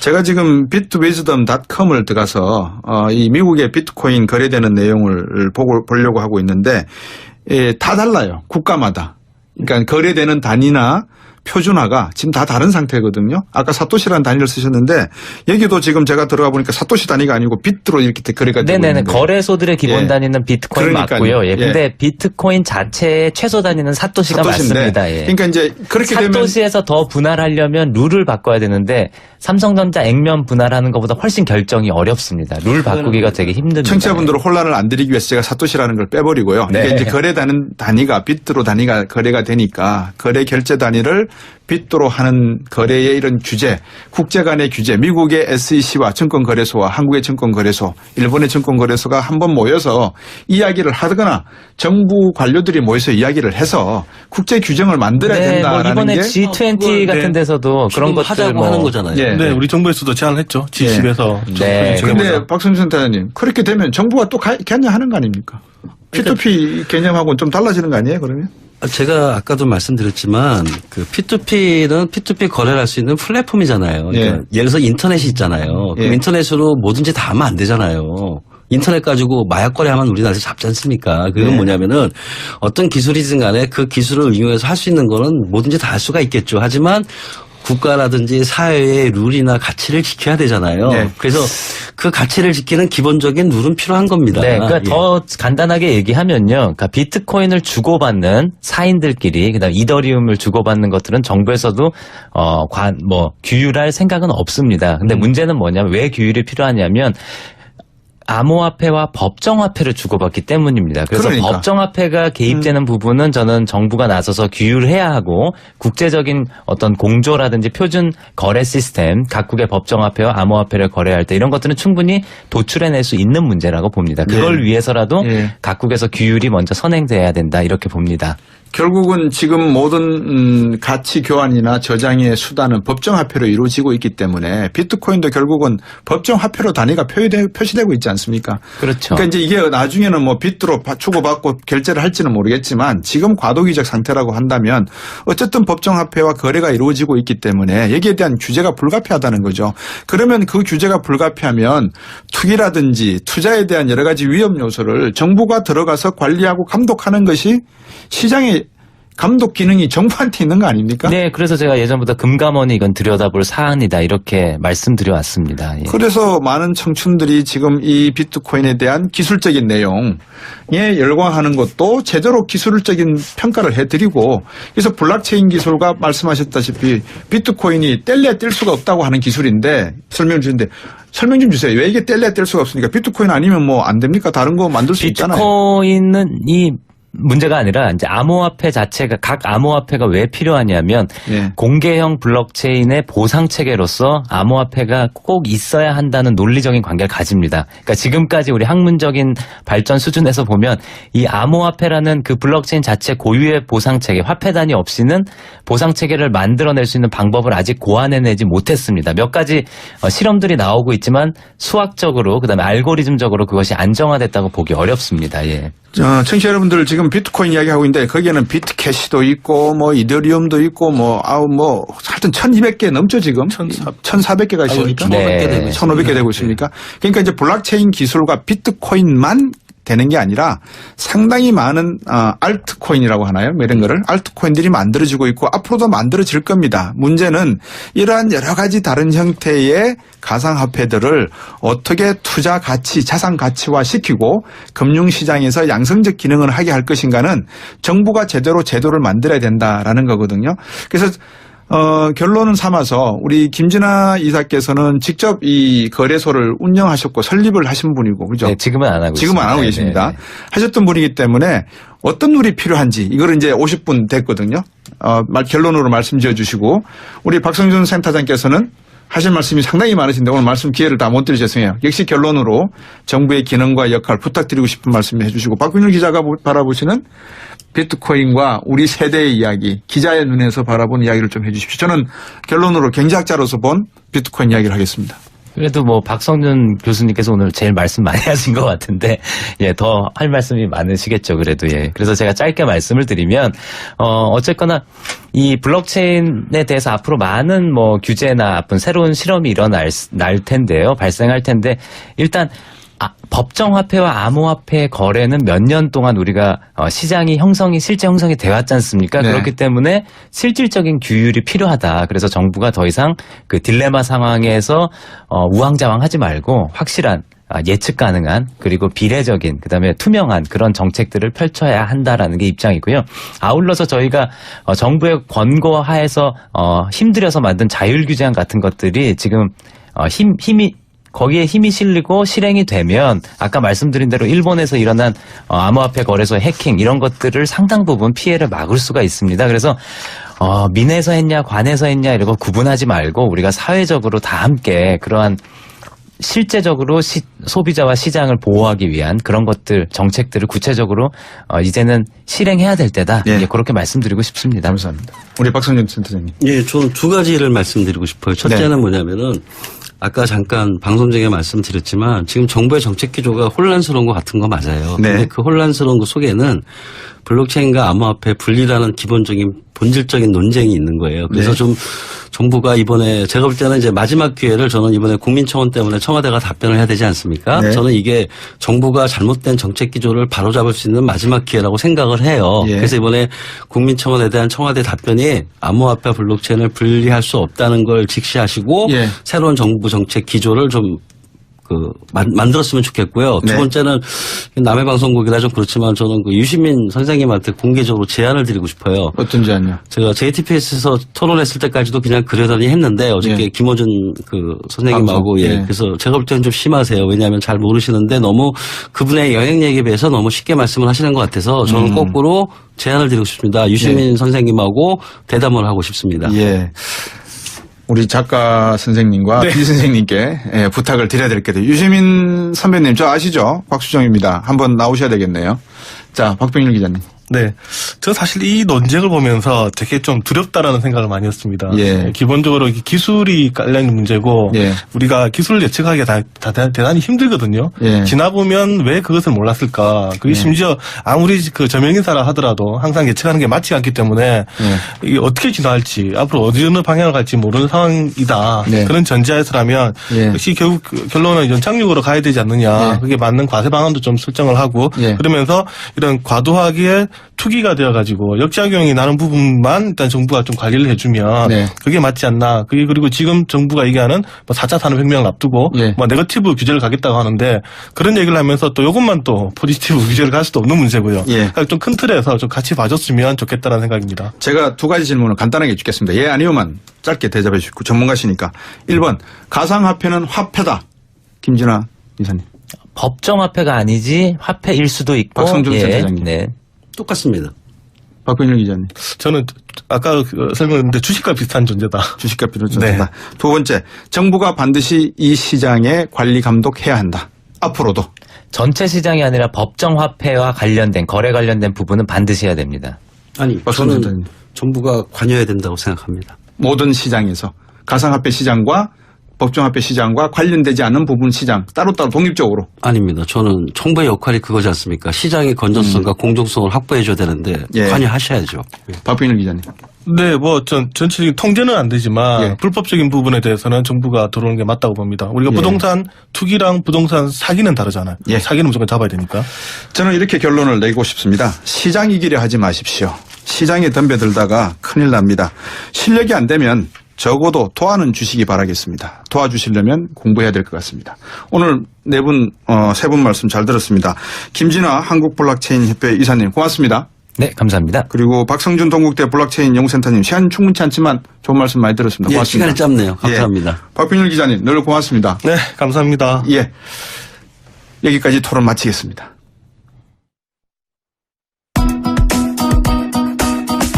제가 지금 bitwisdom.com을 들어가서 이 미국의 비트코인 거래되는 내용을 보려고 하고 있는데 다 달라요. 국가마다. 그러니까 거래되는 단위나 표준화가 지금 다 다른 상태거든요. 아까 사토시라는 단위를 쓰셨는데 여기도 지금 제가 들어가 보니까 사토시 단위가 아니고 비트로 이렇게 거래가 되고 네네네. 있는데. 거래소들의 기본 예. 단위는 비트코인 그러니까요. 맞고요. 예. 예. 근데 비트코인 자체의 최소 단위는 사토시가 사토시인데. 맞습니다. 예. 그러니까 이제 그렇게 되면 사토시에서 더 분할하려면 룰을 바꿔야 되는데 삼성전자 액면 분할하는 것보다 훨씬 결정이 어렵습니다. 룰 바꾸기가 되게 힘듭니다. 청취자분들은 혼란을 안 드리기 위해서 제가 사토시라는 걸 빼버리고요. 네. 이게 이제 거래되는 단위가 비트로 단위가 거래가 되니까 거래 결제 단위를 비트로 하는 거래의 이런 규제, 국제 간의 규제, 미국의 SEC와 증권거래소와 한국의 증권거래소, 일본의 증권거래소가 한번 모여서 이야기를 하거나 정부 관료들이 모여서 이야기를 해서 국제 규정을 만들어야 네, 뭐 된다라는 이번에 게 G20 그걸, 같은 네. 데서도 그런 지금 것들 하자고 뭐 하는 거잖아요. 예. 네, 우리 정부에서도 제안을 했죠. G10에서. 네. 근데 박성준 센터장님 그렇게 되면 정부가 또 개념하는 거 아닙니까? P2P 개념하고는 좀 달라지는 거 아니에요 그러면? 제가 아까도 말씀드렸지만 그 P2P는 P2P 거래를 할 수 있는 플랫폼이잖아요. 그러니까 예를 들어서 인터넷이 있잖아요. 그럼 예. 인터넷으로 뭐든지 다 하면 안 되잖아요. 인터넷 가지고 마약 거래하면 우리나라에서 잡지 않습니까? 그건 네. 뭐냐면은 어떤 기술이든 간에 그 기술을 이용해서 할 수 있는 거는 뭐든지 다 할 수가 있겠죠. 하지만 국가라든지 사회의 룰이나 가치를 지켜야 되잖아요. 네. 그래서 그 가치를 지키는 기본적인 룰은 필요한 겁니다. 네, 그러니까 예. 더 간단하게 얘기하면요. 그러니까 비트코인을 주고받는 사인들끼리, 그다음 이더리움을 주고받는 것들은 정부에서도 규율할 생각은 없습니다. 근데 문제는 뭐냐면 왜 규율이 필요하냐면 암호화폐와 법정화폐를 주고받기 때문입니다. 그래서 그러니까. 법정화폐가 개입되는 부분은 저는 정부가 나서서 규율해야 하고 국제적인 어떤 공조라든지 표준 거래 시스템, 각국의 법정화폐와 암호화폐를 거래할 때 이런 것들은 충분히 도출해낼 수 있는 문제라고 봅니다. 그걸 위해서라도 예. 각국에서 규율이 먼저 선행돼야 된다 이렇게 봅니다. 결국은 지금 모든 가치 교환이나 저장의 수단은 법정화폐로 이루어지고 있기 때문에 비트코인도 결국은 법정화폐로 단위가 표시되고 있지 않습니까? 그렇죠. 그러니까 이제 이게 나중에는 뭐 비트로 주고받고 결제를 할지는 모르겠지만 지금 과도기적 상태라고 한다면 어쨌든 법정화폐와 거래가 이루어지고 있기 때문에 여기에 대한 규제가 불가피하다는 거죠. 그러면 그 규제가 불가피하면 투기라든지 투자에 대한 여러 가지 위험 요소를 정부가 들어가서 관리하고 감독하는 것이 시장의 감독 기능이 정부한테 있는 거 아닙니까? 네, 그래서 제가 예전부터 금감원이 이건 들여다볼 사안이다 이렇게 말씀드려 왔습니다. 예. 그래서 많은 청춘들이 지금 이 비트코인에 대한 기술적인 내용에 열광하는 것도 제대로 기술적인 평가를 해드리고 그래서 블록체인 기술과 말씀하셨다시피 비트코인이 뗄래야 뗄 수가 없다고 하는 기술인데 설명 주는데 설명 좀 주세요. 왜 이게 뗄래야 뗄 수가 없습니까? 비트코인 아니면 뭐 안 됩니까? 다른 거 만들 수 있잖아요. 비트코인은 이 문제가 아니라 이제 암호화폐 자체가 각 암호화폐가 왜 필요하냐면 예. 공개형 블록체인의 보상 체계로서 암호화폐가 꼭 있어야 한다는 논리적인 관계를 가집니다. 그러니까 지금까지 우리 학문적인 발전 수준에서 보면 이 암호화폐라는 그 블록체인 자체 고유의 보상 체계, 화폐 단위 없이는 보상 체계를 만들어낼 수 있는 방법을 아직 고안해내지 못했습니다. 몇 가지 실험들이 나오고 있지만 수학적으로 그다음에 알고리즘적으로 그것이 안정화됐다고 보기 어렵습니다. 예. 청취자 여러분들 지금 비트코인 이야기하고 있는데 거기에는 비트캐시도 있고 뭐 이더리움도 있고 하여튼 1200개 넘죠 지금? 1400개가 있으니까? 1500개 되고 있습니다. 1500개 되고 있습니까? 그러니까 이제 블록체인 기술과 비트코인만 되는 게 아니라 상당히 많은 알트코인이라고 하나요? 뭐 이런 거를 알트코인들이 만들어지고 있고 앞으로도 만들어질 겁니다. 문제는 이러한 여러 가지 다른 형태의 가상화폐들을 어떻게 투자 가치, 자산 가치화 시키고 금융시장에서 양성적 기능을 하게 할 것인가는 정부가 제대로 제도를 만들어야 된다라는 거거든요. 그래서 결론은 삼아서 우리 김진아 이사께서는 직접 이 거래소를 운영하셨고 설립을 하신 분이고 그죠? 네, 지금은 안 하고 지금은 안 하고 있습니다. 계십니다. 네, 네. 하셨던 분이기 때문에 어떤 룰이 필요한지 이거를 이제 50분 됐거든요. 결론으로 말씀 지어주시고 우리 박성준 센터장께서는 하실 말씀이 상당히 많으신데 오늘 말씀 기회를 다 못 드려 죄송해요. 역시 결론으로 정부의 기능과 역할 부탁드리고 싶은 말씀 해주시고 박근율 기자가 바라보시는 비트코인과 우리 세대의 이야기, 기자의 눈에서 바라본 이야기를 좀 해주십시오. 저는 결론으로 경제학자로서 본 비트코인 이야기를 하겠습니다. 그래도 뭐 박성준 교수님께서 오늘 제일 말씀 많이 하신 것 같은데 예, 더 할 말씀이 많으시겠죠. 그래도 예. 그래서 제가 짧게 말씀을 드리면 어쨌거나 이 블록체인에 대해서 앞으로 많은 뭐 규제나 새로운 실험이 일어날 텐데요. 발생할 텐데 일단 법정화폐와 암호화폐 거래는 몇 년 동안 우리가 시장이 실제 형성이 되었지 않습니까? 네. 그렇기 때문에 실질적인 규율이 필요하다. 그래서 정부가 더 이상 그 딜레마 상황에서 우왕좌왕하지 말고 확실한 예측 가능한 그리고 비례적인 그다음에 투명한 그런 정책들을 펼쳐야 한다라는 게 입장이고요. 아울러서 저희가 정부의 권고하에서 힘들여서 만든 자율규제안 같은 것들이 지금 거기에 힘이 실리고 실행이 되면 아까 말씀드린 대로 일본에서 일어난 암호화폐 거래소 해킹 이런 것들을 상당 부분 피해를 막을 수가 있습니다. 그래서 민에서 했냐 관에서 했냐 이런 거 구분하지 말고 우리가 사회적으로 다 함께 그러한 실제적으로 소비자와 시장을 보호하기 위한 그런 것들 정책들을 구체적으로 이제는 실행해야 될 때다. 예. 예, 그렇게 말씀드리고 싶습니다. 감사합니다. 우리 박성준 센터장님. 예, 저는 두 가지를 말씀드리고 싶어요. 첫째는 네. 뭐냐면은 아까 잠깐 방송 중에 말씀드렸지만 지금 정부의 정책 기조가 혼란스러운 것 같은 거 맞아요. 네. 근데 그 혼란스러운 것 속에는 블록체인과 암호화폐 분리라는 기본적인 본질적인 논쟁이 있는 거예요. 그래서 네. 좀 정부가 이번에 제가 볼 때는 이제 마지막 기회를 저는 이번에 국민청원 때문에 청와대가 답변을 해야 되지 않습니까? 네. 저는 이게 정부가 잘못된 정책 기조를 바로잡을 수 있는 마지막 기회라고 생각을 해요. 예. 그래서 이번에 국민청원에 대한 청와대 답변이 암호화폐 블록체인을 분리할 수 없다는 걸 직시하시고 예. 새로운 정부 정책 기조를 좀 만들었으면 좋겠고요. 네. 두 번째는 남의 방송국이라 좀 그렇지만 저는 그 유시민 선생님한테 공개적으로 제안을 드리고 싶어요. 어떤 제안요? 제가 JTBC에서 토론했을 때까지도 그냥 그러더니 했는데 어저께 예. 김어준 그 선생님하고 방송. 예. 예. 그래서 제가 볼 때는 좀 심하세요. 왜냐하면 잘 모르시는데 너무 그분의 영향력에 비해서 너무 쉽게 말씀을 하시는 것 같아서 저는 거꾸로 제안을 드리고 싶습니다. 유시민 선생님하고 대담을 하고 싶습니다. 예. 우리 작가 선생님과 비 선생님께 부탁을 드려야 될 게 돼요. 유시민 선배님, 저 아시죠? 곽수정입니다. 한번 나오셔야 되겠네요. 자, 박병일 기자님. 네. 저 사실 이 논쟁을 보면서 되게 좀 두렵다라는 생각을 많이 했습니다. 예. 기본적으로 기술이 깔려있는 문제고 예. 우리가 기술을 예측하기가 대단히 힘들거든요. 예. 지나보면 왜 그것을 몰랐을까. 그게 심지어 아무리 그 저명인사라 하더라도 항상 예측하는 게 맞지 않기 때문에 이게 어떻게 진화할지 앞으로 어느 방향을 갈지 모르는 상황이다. 네. 그런 전제하에서라면 예. 역시 결국 결론은 연착륙으로 가야 되지 않느냐. 예. 그게 맞는 과세 방안도 좀 설정을 하고 예. 그러면서 이런 과도하게 투기가 되어가지고 역작용이 나는 부분만 일단 정부가 좀 관리를 해주면 네. 그게 맞지 않나. 그게 그리고 지금 정부가 얘기하는 뭐 4차 산업혁명을 앞두고 예. 뭐 네거티브 규제를 가겠다고 하는데 그런 얘기를 하면서 또 이것만 또 포지티브 규제를 갈 수도 없는 문제고요. 예. 그러니까 좀 큰 틀에서 좀 같이 봐줬으면 좋겠다는 생각입니다. 제가 두 가지 질문을 간단하게 주겠습니다. 예, 아니요만 짧게 대답해 주시고 전문가시니까. 1번, 가상화폐는 화폐다. 김진아 이사님. 법정화폐가 아니지 화폐일 수도 있고. 박성준 센터장님. 네. 똑같습니다. 박병일 기자님. 저는 아까 설명했는데 주식과 비슷한 존재다. 주식과 비롯존재다. 두 번째, 정부가 반드시 이 시장에 관리 감독해야 한다. 앞으로도. 전체 시장이 아니라 법정화폐와 관련된 거래 관련된 부분은 반드시 해야 됩니다. 아니, 박성준 저는 정부가 관여해야 된다고 생각합니다. 모든 시장에서 가상화폐 시장과 법정화폐 시장과 관련되지 않은 부분 시장 따로따로 독립적으로. 아닙니다. 저는 정부의 역할이 그거지 않습니까? 시장의 건전성과 공정성을 확보해줘야 되는데 예. 관여하셔야죠. 박병일 기자님. 네, 뭐 전체적인 통제는 안 되지만 예. 불법적인 부분에 대해서는 정부가 들어오는 게 맞다고 봅니다. 우리가 예. 부동산 투기랑 부동산 사기는 다르잖아요. 예. 사기는 무조건 잡아야 되니까. 저는 이렇게 결론을 내고 싶습니다. 시장 이기려 하지 마십시오. 시장에 덤벼들다가 큰일 납니다. 실력이 안 되면 적어도 도와는 주시기 바라겠습니다. 도와주시려면 공부해야 될 것 같습니다. 오늘 세 분 말씀 잘 들었습니다. 김진아 한국블록체인협회 이사님 고맙습니다. 네, 감사합니다. 그리고 박성준 동국대 블록체인 연구센터님 시간 충분치 않지만 좋은 말씀 많이 들었습니다. 예, 고맙습니다. 시간이 짧네요. 감사합니다. 예. 박병일 기자님 늘 고맙습니다. 네, 감사합니다. 예, 여기까지 토론 마치겠습니다.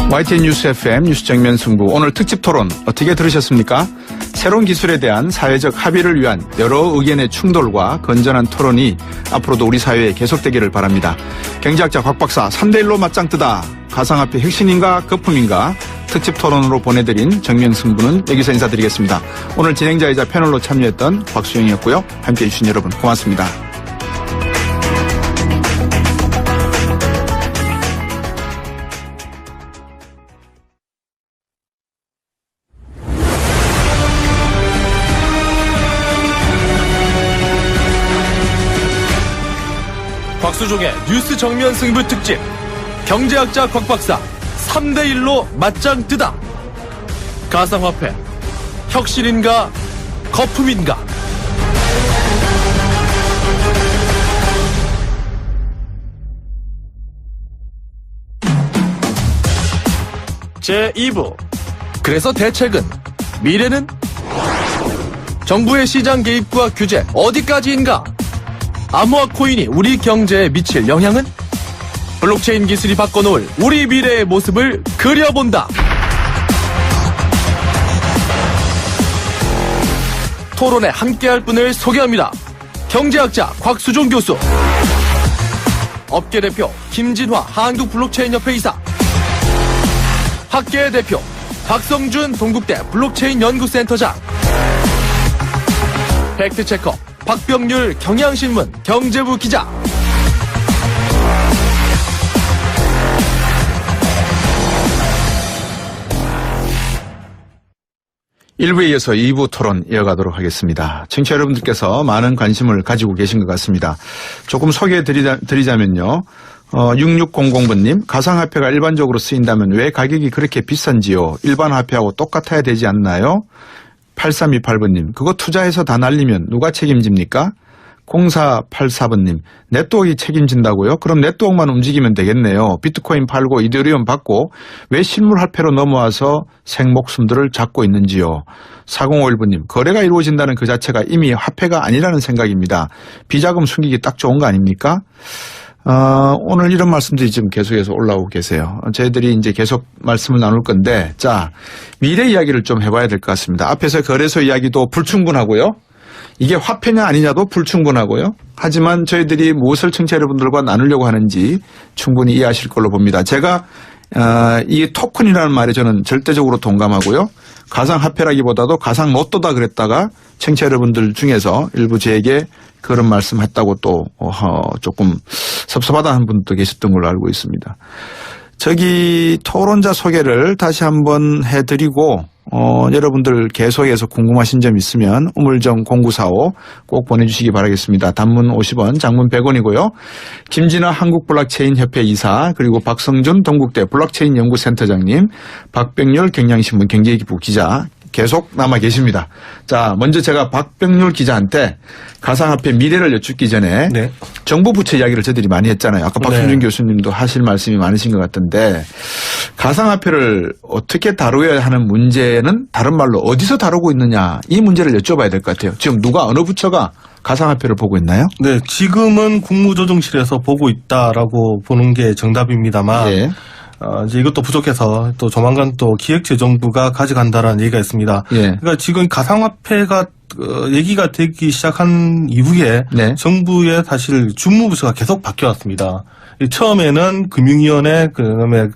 YTN 뉴스 FM 뉴스 정면 승부 오늘 특집 토론 어떻게 들으셨습니까? 새로운 기술에 대한 사회적 합의를 위한 여러 의견의 충돌과 건전한 토론이 앞으로도 우리 사회에 계속되기를 바랍니다. 경제학자 곽 박사 3대1로 맞짱 뜨다 가상화폐 혁신인가 거품인가 특집 토론으로 보내드린 정면 승부는 여기서 인사드리겠습니다. 오늘 진행자이자 패널로 참여했던 곽수영이었고요. 함께해 주신 여러분 고맙습니다. 곽수종의 뉴스 정면 승부 특집. 경제학자 곽 박사 3대1로 맞짱 뜨다. 가상화폐 혁신인가 거품인가. 제2부. 그래서 대책은? 미래는? 정부의 시장 개입과 규제 어디까지인가? 암호화 코인이 우리 경제에 미칠 영향은? 블록체인 기술이 바꿔놓을 우리 미래의 모습을 그려본다. 토론에 함께할 분을 소개합니다. 경제학자 곽수종 교수, 업계 대표 김진화 한국블록체인협회 이사, 학계 대표 박성준 동국대 블록체인 연구센터장, 팩트체커 박병률 경향신문 경제부 기자. 일부에 이어서 2부 토론 이어가도록 하겠습니다. 청취자 여러분들께서 많은 관심을 가지고 계신 것 같습니다. 조금 소개해 드리자면요. 6600번님, 가상화폐가 일반적으로 쓰인다면 왜 가격이 그렇게 비싼지요? 일반 화폐하고 똑같아야 되지 않나요? 8328번님, 그거 투자해서 다 날리면 누가 책임집니까? 0484번님, 네트워크가 책임진다고요? 그럼 네트워크만 움직이면 되겠네요. 비트코인 팔고 이더리움 받고 왜 실물화폐로 넘어와서 생목숨들을 잡고 있는지요? 4051번님, 거래가 이루어진다는 그 자체가 이미 화폐가 아니라는 생각입니다. 비자금 숨기기 딱 좋은 거 아닙니까? 오늘 이런 말씀들이 지금 계속해서 올라오고 계세요. 저희들이 이제 계속 말씀을 나눌 건데, 자, 미래 이야기를 좀 해봐야 될 것 같습니다. 앞에서 거래소 이야기도 불충분하고요. 이게 화폐냐 아니냐도 불충분하고요. 하지만 저희들이 무엇을 청취자 여러분들과 나누려고 하는지 충분히 이해하실 걸로 봅니다. 제가 이 토큰이라는 말에 저는 절대적으로 동감하고요. 가상화폐라기보다도 가상로또다 그랬다가 청취자 여러분들 중에서 일부 저에게 그런 말씀했다고 또 조금 섭섭하다는 분도 계셨던 걸로 알고 있습니다. 저기 토론자 소개를 다시 한번 해드리고 여러분들 계속해서 궁금하신 점 있으면 우물정 0945 꼭 보내주시기 바라겠습니다. 단문 50원, 장문 100원이고요. 김진아 한국블록체인협회 이사, 그리고 박성준 동국대 블록체인 연구센터장님, 박병률 경향신문 경제기부 기자 계속 남아 계십니다. 자, 먼저 제가 박병률 기자한테 가상화폐 미래를 여쭙기 전에 네. 정부 부채 이야기를 저희들이 많이 했잖아요. 아까 박순준 교수님도 하실 말씀이 많으신 것 같은데, 가상화폐를 어떻게 다루어야 하는 문제는 다른 말로 어디서 다루고 있느냐, 이 문제를 여쭤봐야 될 것 같아요. 지금 누가, 어느 부처가 가상화폐를 보고 있나요? 네, 지금은 국무조정실에서 보고 있다라고 보는 게 정답입니다만, 예. 이제 이것도 부족해서 또 조만간 또 기획재정부가 가져간다라는 얘기가 있습니다. 예. 그러니까 지금 가상화폐가 얘기가 되기 시작한 이후에 네. 정부의 사실 주무부처가 계속 바뀌어왔습니다. 처음에는 금융위원회, 그다음에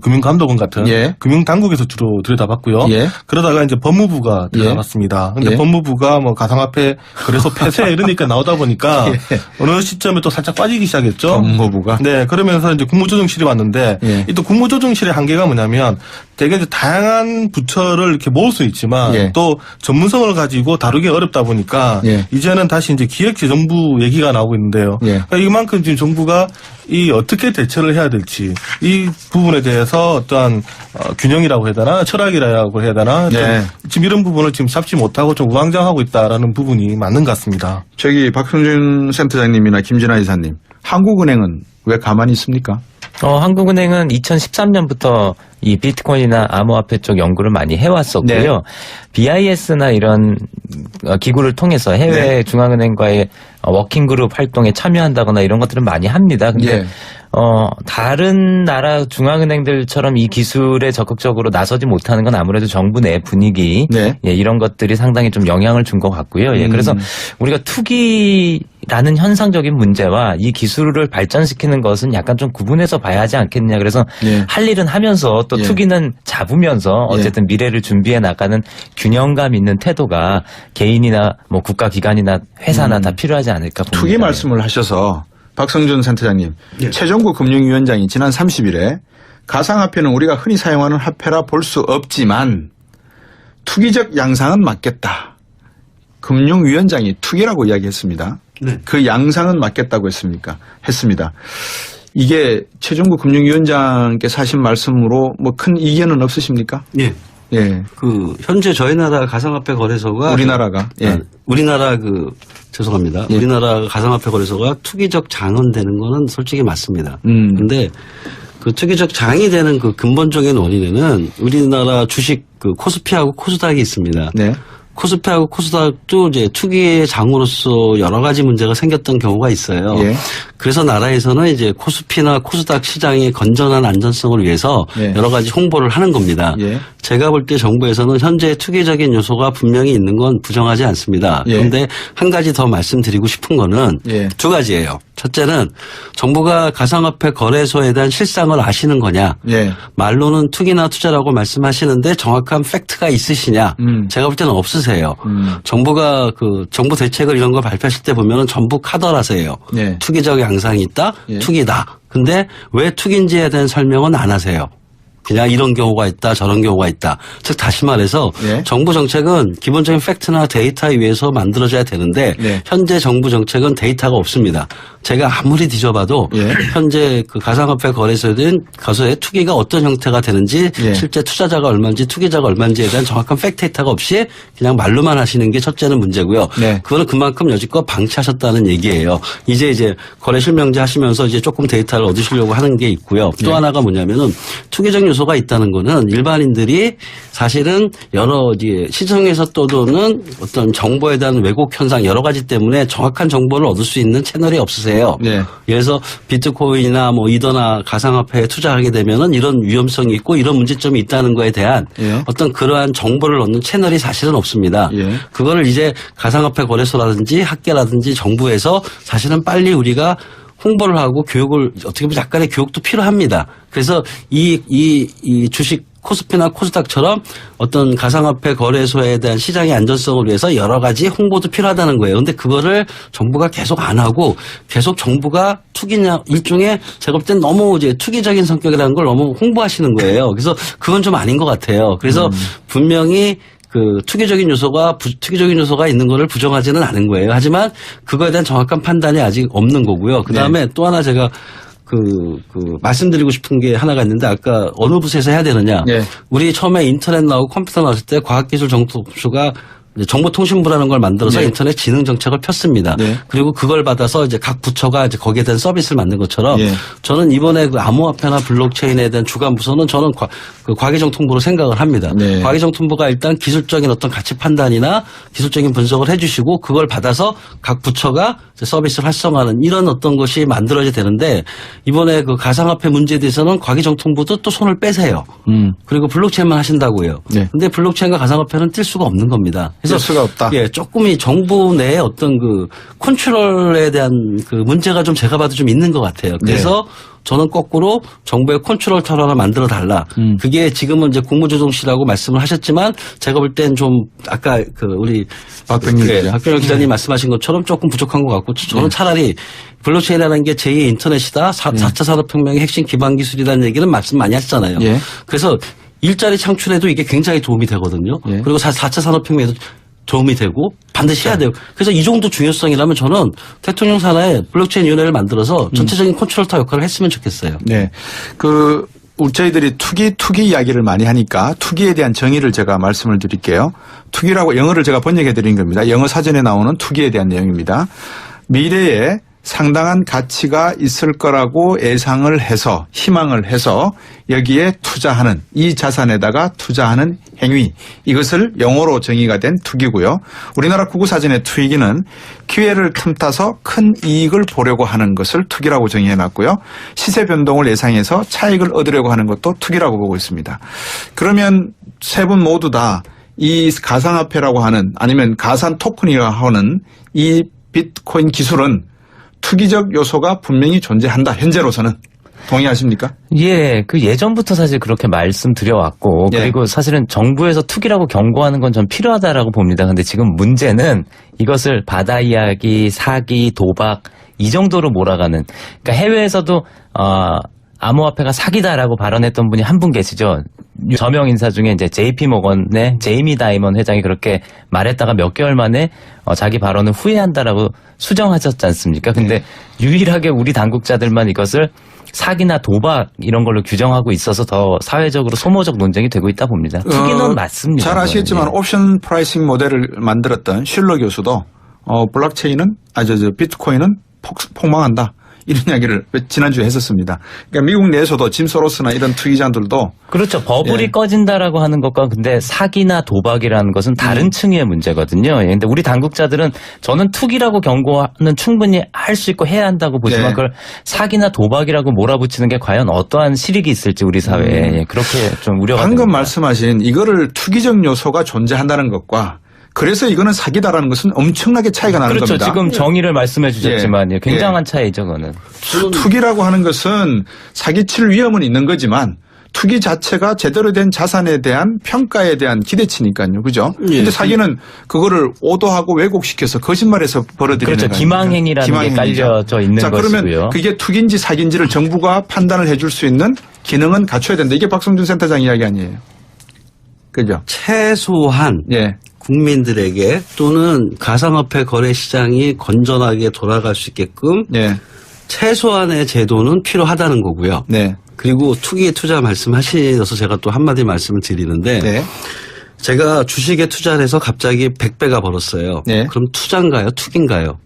금융감독원 같은 예. 금융당국에서 주로 들여다봤고요. 예. 그러다가 이제 법무부가 들여다봤습니다. 근데 예. 법무부가 뭐 가상화폐 그래서 폐쇄 이러니까 나오다 보니까 예. 어느 시점에 또 살짝 빠지기 시작했죠. 법무부가. 네, 그러면서 이제 국무조정실이 왔는데 예. 이 또 국무조정실의 한계가 뭐냐면 되게 이제 다양한 부처를 이렇게 모을 수 있지만 예. 또 전문성을 가지고 다루기 어렵다 보니까 예. 이제는 다시 이제 기획재정부 얘기가 나오고 있는데요. 예. 그러니까 이만큼 지금 정부가 이 어떻게 대처를 해야 될지 이 부분에 대해서 어떠한 균형이라고 해야 되나 철학이라고 해야 되나 예. 지금 이런 부분을 지금 잡지 못하고 좀 우왕좌왕하고 있다라는 부분이 맞는 것 같습니다. 저기 박성준 센터장님이나 김진아 이사님, 한국은행은 왜 가만히 있습니까? 한국은행은 2013년부터 이 비트코인이나 암호화폐 쪽 연구를 많이 해왔었고요. 네. BIS나 이런 기구를 통해서 해외 네. 중앙은행과의 워킹그룹 활동에 참여한다거나 이런 것들은 많이 합니다. 근데 예. 다른 나라 중앙은행들처럼 이 기술에 적극적으로 나서지 못하는 건 아무래도 정부 내 분위기, 네. 예, 이런 것들이 상당히 좀 영향을 준 것 같고요. 예, 그래서 우리가 투기라는 현상적인 문제와 이 기술을 발전시키는 것은 약간 좀 구분해서 봐야 하지 않겠느냐. 그래서 예. 할 일은 하면서 또 예. 투기는 잡으면서 어쨌든 미래를 준비해 나가는 균형감 있는 태도가 개인이나 뭐 국가기관이나 회사나 다 필요하지 않을까 봅니다. 투기 말씀을 하셔서 박성준 센터장님, 최종구 금융위원장이 지난 30일에 가상화폐는 우리가 흔히 사용하는 화폐라 볼 수 없지만 투기적 양상은 맞겠다. 금융위원장이 투기라고 이야기했습니다. 네. 그 양상은 맞겠다고 했습니다. 이게 최종구 금융위원장께서 하신 말씀으로 뭐 큰 이견은 없으십니까? 예. 예. 현재 저희 나라 가상화폐 거래소가 우리나라가 예. 우리나라 죄송합니다. 예. 우리나라 가상화폐 거래소가 투기적 장은 되는 거는 솔직히 맞습니다. 근데 그 투기적 장이 되는 그 근본적인 원인에는 우리나라 주식 코스피하고 코스닥이 있습니다. 네. 코스피하고 코스닥도 이제 투기의 장으로서 여러 가지 문제가 생겼던 경우가 있어요. 예. 그래서 나라에서는 이제 코스피나 코스닥 시장의 건전한 안전성을 위해서 예. 여러 가지 홍보를 하는 겁니다. 예. 제가 볼 때 정부에서는 현재 투기적인 요소가 분명히 있는 건 부정하지 않습니다. 예. 그런데 한 가지 더 말씀드리고 싶은 거는 예. 두 가지예요. 첫째는 정부가 가상화폐 거래소에 대한 실상을 아시는 거냐. 예. 말로는 투기나 투자라고 말씀하시는데 정확한 팩트가 있으시냐. 제가 볼 때는 없으세요. 정부가 정부 대책을 이런 걸 발표하실 때 보면은 전부 카더라세요. 예. 투기적 양상이 있다. 예. 투기다. 근데 왜 투기인지에 대한 설명은 안 하세요. 그냥 이런 경우가 있다, 저런 경우가 있다. 즉 다시 말해서 예. 정부 정책은 기본적인 팩트나 데이터에 의해서 만들어져야 되는데 예. 현재 정부 정책은 데이터가 없습니다. 제가 아무리 뒤져봐도 예. 현재 그 가상화폐 거래소의 투기가 어떤 형태가 되는지 예. 실제 투자자가 얼마인지 투기자가 얼마인지에 대한 정확한 팩트 데이터가 없이 그냥 말로만 하시는 게 첫째는 문제고요. 네. 그거는 그만큼 여지껏 방치하셨다는 얘기예요. 이제 거래 실명제 하시면서 이제 조금 데이터를 얻으시려고 하는 게 있고요. 또 예. 하나가 뭐냐면은 투기적 요소가 있다는 거는 일반인들이 사실은 여러 시중에서 떠도는 어떤 정보에 대한 왜곡 현상 여러 가지 때문에 정확한 정보를 얻을 수 있는 채널이 없으세요. 네. 그래서 비트코인이나 뭐 이더나 가상화폐에 투자하게 되면은 이런 위험성이 있고 이런 문제점이 있다는 거에 대한 예. 어떤 그러한 정보를 얻는 채널이 사실은 없습니다. 예. 그거를 이제 가상화폐 거래소라든지 학계라든지 정부에서 사실은 빨리 우리가 홍보를 하고 교육을 어떻게 보면 약간의 교육도 필요합니다. 그래서 이 주식 코스피나 코스닥처럼 어떤 가상화폐 거래소에 대한 시장의 안전성을 위해서 여러 가지 홍보도 필요하다는 거예요. 그런데 그거를 정부가 계속 안 하고 계속 정부가 일종의 제가 볼 땐 너무 이제 투기적인 성격이라는 걸 너무 홍보하시는 거예요. 그래서 그건 좀 아닌 것 같아요. 그래서 분명히 투기적인 요소가 있는 거를 부정하지는 않은 거예요. 하지만 그거에 대한 정확한 판단이 아직 없는 거고요. 그 다음에 또 하나 제가 말씀드리고 싶은 게 하나가 있는데 아까 어느 부서에서 해야 되느냐. 네. 우리 처음에 인터넷 나오고 컴퓨터 나왔을 때 과학기술정보부가 정보통신부라는 걸 만들어서 네. 인터넷 지능 정책을 폈습니다. 네. 그리고 그걸 받아서 이제 각 부처가 이제 거기에 대한 서비스를 만든 것처럼 네. 저는 이번에 암호화폐나 블록체인에 대한 주관 부서는 저는 과기정통부로 생각을 합니다. 네. 과기정통부가 일단 기술적인 어떤 가치 판단이나 기술적인 분석을 해주시고 그걸 받아서 각 부처가 이제 서비스를 활성화하는 이런 어떤 것이 만들어져야 되는데 이번에 그 가상화폐 문제에 대해서는 과기정통부도 또 손을 빼세요. 그리고 블록체인만 하신다고 해요. 네. 근데 블록체인과 가상화폐는 뛸 수가 없는 겁니다. 뗄 수가 없다. 예, 조금 이 정부 내에 어떤 컨트롤에 대한 문제가 좀 제가 봐도 좀 있는 것 같아요. 그래서 저는 거꾸로 정부의 컨트롤 터널을 만들어 달라. 그게 지금은 이제 국무조정실이라고 말씀을 하셨지만 제가 볼 땐 좀 아까 우리 박병렬 기자. 박병렬 기자님 말씀하신 것처럼 조금 부족한 것 같고 저는 차라리 블록체인이라는 게 제2의 인터넷이다. 4차 산업혁명의 핵심 기반 기술이라는 얘기는 말씀 많이 하시잖아요. 예. 그래서 일자리 창출에도 이게 굉장히 도움이 되거든요. 예. 그리고 4차 산업혁명에도 도움이 되고 반드시 해야 돼요. 그래서 이 정도 중요성이라면 저는 대통령 산하에 블록체인 위원회를 만들어서 전체적인 컨트롤터 역할을 했으면 좋겠어요. 네. 저희들이 투기 이야기를 많이 하니까 투기에 대한 정의를 제가 말씀을 드릴게요. 투기라고 영어를 제가 번역해 드린 겁니다. 영어 사전에 나오는 투기에 대한 내용입니다. 미래에 상당한 가치가 있을 거라고 예상을 해서 희망을 해서 여기에 투자하는 이 자산에다가 투자하는 행위 이것을 영어로 정의가 된 투기고요. 우리나라 국어사전의 투기는 기회를 틈타서 큰 이익을 보려고 하는 것을 투기라고 정의해놨고요. 시세 변동을 예상해서 차익을 얻으려고 하는 것도 투기라고 보고 있습니다. 그러면 세 분 모두 다 이 가상화폐라고 하는 아니면 가상 토큰이라고 하는 이 비트코인 기술은 투기적 요소가 분명히 존재한다. 현재로서는. 동의하십니까? 예, 예전부터 사실 그렇게 말씀드려왔고, 예. 그리고 사실은 정부에서 투기라고 경고하는 건 전 필요하다라고 봅니다. 근데 지금 문제는 이것을 바다 이야기, 사기, 도박, 이 정도로 몰아가는, 그러니까 해외에서도, 암호화폐가 사기다라고 발언했던 분이 한 분 계시죠. 저명 인사 중에 이제 JP 모건의 제이미 다이먼 회장이 그렇게 말했다가 몇 개월 만에 자기 발언을 후회한다라고 수정하셨지 않습니까? 근데 유일하게 우리 당국자들만 이것을 사기나 도박 이런 걸로 규정하고 있어서 더 사회적으로 소모적 논쟁이 되고 있다 봅니다. 투기는 맞습니다. 잘 아시겠지만 네. 옵션 프라이싱 모델을 만들었던 슐러 교수도 블록체인은 비트코인은 폭망한다. 이런 이야기를 지난주에 했었습니다. 그러니까 미국 내에서도 짐 소로스나 이런 투기자들도 그렇죠. 버블이 예. 꺼진다라고 하는 것과 근데 사기나 도박이라는 것은 다른 층의 문제거든요. 예, 근데 우리 당국자들은 저는 투기라고 경고는 충분히 할 수 있고 해야 한다고 보지만 예. 그걸 사기나 도박이라고 몰아붙이는 게 과연 어떠한 실익이 있을지 우리 사회에 예, 그렇게 좀 우려가 방금 됩니다. 말씀하신 이거를 투기적 요소가 존재한다는 것과 그래서 이거는 사기다라는 것은 엄청나게 차이가 나는 그렇죠. 겁니다. 지금 정의를 말씀해 주셨지만 예. 예, 굉장한 차이죠. 그거는. 투기라고 하는 것은 사기칠 위험은 있는 거지만 투기 자체가 제대로 된 자산에 대한 평가에 대한 기대치니까요. 그죠? 예. 근데 사기는 그거를 오도하고 왜곡시켜서 거짓말해서 벌어들이는 그렇죠. 거니까. 기망행위라는 게 깔려져 있는 자, 것이고요. 그러면 그게 투기인지 사기인지를 정부가 판단을 해줄 수 있는 기능은 갖춰야 된다. 이게 박성준 센터장 이야기 아니에요. 그죠? 최소한 예. 국민들에게 또는 가상화폐 거래 시장이 건전하게 돌아갈 수 있게끔 예. 최소한의 제도는 필요하다는 거고요. 네. 그리고 투기에 투자 말씀하셔서 제가 또 한마디 말씀을 드리는데 네. 제가 주식에 투자를 해서 갑자기 100배가 벌었어요. 네. 그럼 투자인가요? 투기인가요?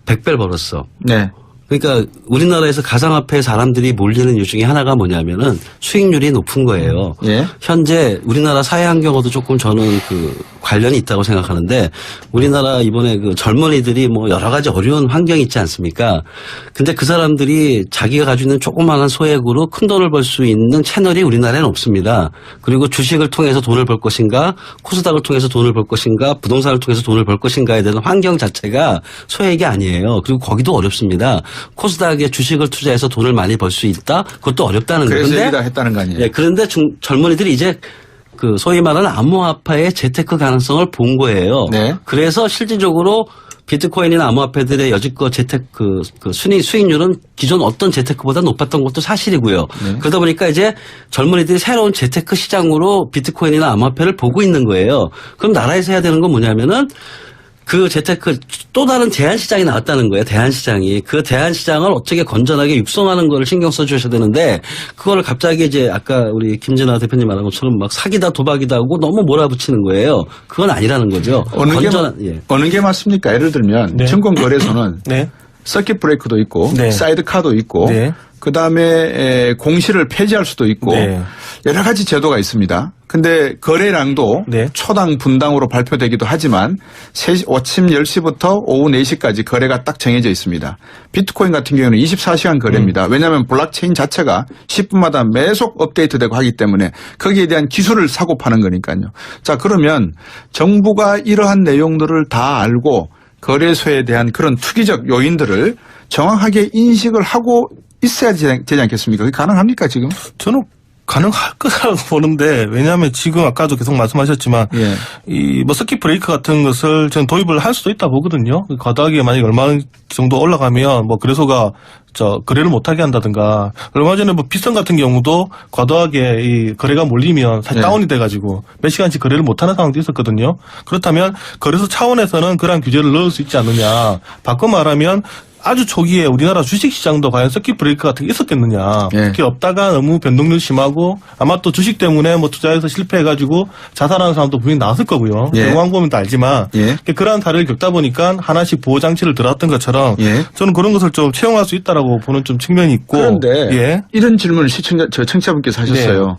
100배를 벌었어. 네. 그러니까 우리나라에서 가상화폐 사람들이 몰리는 이유 중에 하나가 뭐냐면은 수익률이 높은 거예요. 예. 현재 우리나라 사회 환경하고도 조금 저는 관련이 있다고 생각하는데 우리나라 이번에 젊은이들이 뭐 여러 가지 어려운 환경이 있지 않습니까? 근데 그 사람들이 자기가 가지고 있는 조그마한 소액으로 큰 돈을 벌 수 있는 채널이 우리나라에는 없습니다. 그리고 주식을 통해서 돈을 벌 것인가, 코스닥을 통해서 돈을 벌 것인가, 부동산을 통해서 돈을 벌 것인가에 대한 환경 자체가 소액이 아니에요. 그리고 거기도 어렵습니다. 코스닥에 주식을 투자해서 돈을 많이 벌 수 있다? 그것도 어렵다는 거예요. 그래서 여기다 했다는 거 아니에요? 예, 그런데 젊은이들이 이제 소위 말하는 암호화폐의 재테크 가능성을 본 거예요. 네. 그래서 실질적으로 비트코인이나 암호화폐들의 여지껏 재테크 수익률은 기존 어떤 재테크보다 높았던 것도 사실이고요. 네. 그러다 보니까 이제 젊은이들이 새로운 재테크 시장으로 비트코인이나 암호화폐를 보고 있는 거예요. 그럼 나라에서 해야 되는 건 뭐냐면은 그 재테크 또 다른 대안시장이 나왔다는 거예요. 대안시장이. 그 대안시장을 어떻게 건전하게 육성하는 거를 신경 써주셔야 되는데 그거를 갑자기 이제 아까 우리 김진아 대표님 말한 것처럼 막 사기다 도박이다 하고 너무 몰아붙이는 거예요. 그건 아니라는 거죠. 어느 게 맞습니까? 예를 들면 네. 증권거래소는 네. 서킷 브레이크도 있고 네. 사이드카도 있고 네. 그다음에 공시를 폐지할 수도 있고 네. 여러 가지 제도가 있습니다. 근데 거래량도 네. 초당 분당으로 발표되기도 하지만 아침 10시부터 오후 4시까지 거래가 딱 정해져 있습니다. 비트코인 같은 경우는 24시간 거래입니다. 왜냐하면 블록체인 자체가 10분마다 매속 업데이트되고 하기 때문에 거기에 대한 기술을 사고 파는 거니까요. 자, 그러면 정부가 이러한 내용들을 다 알고 거래소에 대한 그런 투기적 요인들을 정확하게 인식을 하고 있어야 되지 않겠습니까? 그게 가능합니까, 지금? 저는 가능할 거라고 보는데 왜냐하면 지금 아까도 계속 말씀하셨지만 예. 이 뭐 서킷 브레이크 같은 것을 저는 도입을 할 수도 있다 보거든요. 과도하게 만약 얼마 정도 올라가면 뭐 거래소가 거래를 못하게 한다든가 얼마 전에 뭐 비선 같은 경우도 과도하게 이 거래가 몰리면 사실 네. 다운이 돼가지고 몇 시간씩 거래를 못하는 상황도 있었거든요. 그렇다면 거래소 차원에서는 그러한 규제를 넣을 수 있지 않느냐. 바꿔 말하면 아주 초기에 우리나라 주식시장도 과연 서킷 브레이크 같은 게 있었겠느냐. 예. 그게 없다가 너무 변동률 심하고 아마 또 주식 때문에 뭐 투자해서 실패해가지고 자살하는 사람도 분명히 나왔을 거고요. 예. 영화 보면 다 알지만 예. 그러한 사례를 겪다 보니까 하나씩 보호장치를 들어왔던 것처럼 예. 저는 그런 것을 좀 채용할 수 있다라고 보는 좀 측면이 있고. 그런데 예. 이런 질문을 청취자분께서 하셨어요.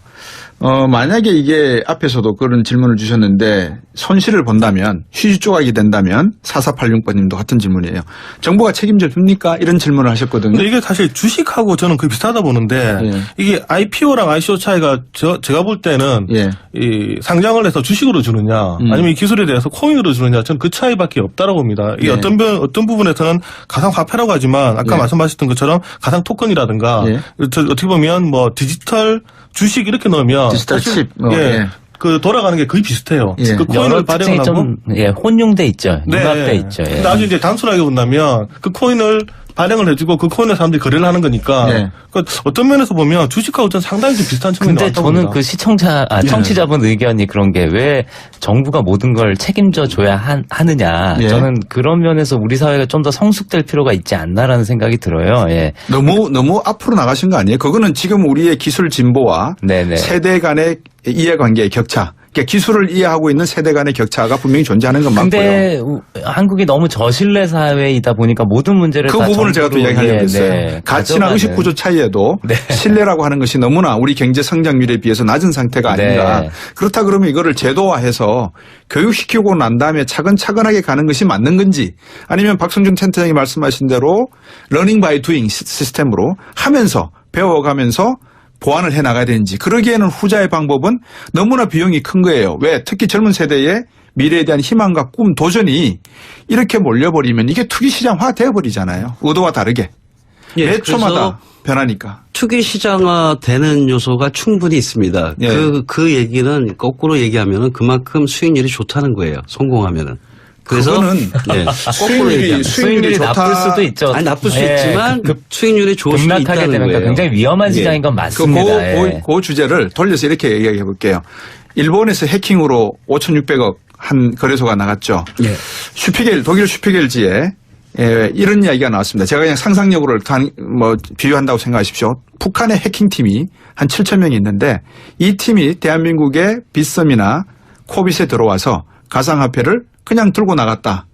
만약에 이게 앞에서도 그런 질문을 주셨는데 손실을 본다면 휴지 조각이 된다면 4486번님도 같은 질문이에요. 정부가 책임져 줍니까? 이런 질문을 하셨거든요. 근데 이게 사실 주식하고 저는 거의 비슷하다 보는데 예. 이게 IPO랑 ICO 차이가 제가 볼 때는 예. 이 상장을 해서 주식으로 주느냐 아니면 이 기술에 대해서 코인으로 주느냐 저는 그 차이밖에 없다라고 봅니다. 이게 예. 어떤 부분에서는 가상화폐라고 하지만 아까 예. 말씀하셨던 것처럼 가상 토큰이라든가 예. 어떻게 보면 뭐 디지털 주식 이렇게 넣으면 디지털 사실 칩. 예. 예. 그 돌아가는 게 거의 비슷해요. 예. 그 코인을 여러 특징이 발행하고 좀 혼용돼 있죠. 융합돼 있죠. 예. 근데 아주 이제 단순하게 본다면 그 코인을 발행을 해주고 그 코인을 사람들이 거래를 하는 거니까 네. 그 어떤 면에서 보면 주식하고 좀 상당히 좀 비슷한 측면이 근데 많다고 저는 봅니다. 그 청취자분 의견이 그런 게 왜 정부가 모든 걸 책임져 줘야 하느냐. 예. 저는 그런 면에서 우리 사회가 좀 더 성숙될 필요가 있지 않나라는 생각이 들어요. 예. 너무 앞으로 나가신 거 아니에요? 그거는 지금 우리의 기술 진보와 네네. 세대 간의 이해관계의 격차. 그러니까 기술을 이해하고 있는 세대 간의 격차가 분명히 존재하는 건 맞고요. 근데 한국이 너무 저신뢰 사회이다 보니까 모든 문제를 그 다 부분을 제가 또 정부로, 이야기하려고 했어요. 가치나 가져가는. 의식 구조 차이에도 네. 신뢰라고 하는 것이 너무나 우리 경제 성장률에 비해서 낮은 상태가 아닌가. 네. 그렇다 그러면 이거를 제도화해서 교육시키고 난 다음에 차근차근하게 가는 것이 맞는 건지 아니면 박성준 센터장이 말씀하신 대로 러닝 바이 두잉 시스템으로 하면서 배워가면서 보완을 해 나가야 되는지 그러기에는 후자의 방법은 너무나 비용이 큰 거예요. 왜? 특히 젊은 세대의 미래에 대한 희망과 꿈, 도전이 이렇게 몰려버리면 이게 투기시장화 되어버리잖아요. 의도와 다르게. 예, 매 초마다 그래서 변하니까. 투기 시장화 되는 요소가 충분히 있습니다. 예. 그 얘기는 거꾸로 얘기하면은 그만큼 수익률이 좋다는 거예요. 성공하면은. 그래서 그거는 예, 거꾸로 얘기하면 수익률이 나쁠 수도 있죠. 아니 나쁠 수 예, 있지만 수익률이 좋을 수도 급락하게 있다는 되면 거예요. 굉장히 위험한 시장인 건 맞습니다. 예. 그 주제를 돌려서 이렇게 얘기해 볼게요. 일본에서 해킹으로 5,600억 한 거래소가 나갔죠. 예. 독일 슈피겔지에 이런 이야기가 나왔습니다. 제가 그냥 상상력으로 비유한다고 생각하십시오. 북한의 해킹팀이 한 7,000명이 있는데 이 팀이 대한민국의 빗썸이나 코빗에 들어와서 가상화폐를 그냥 들고 나갔다.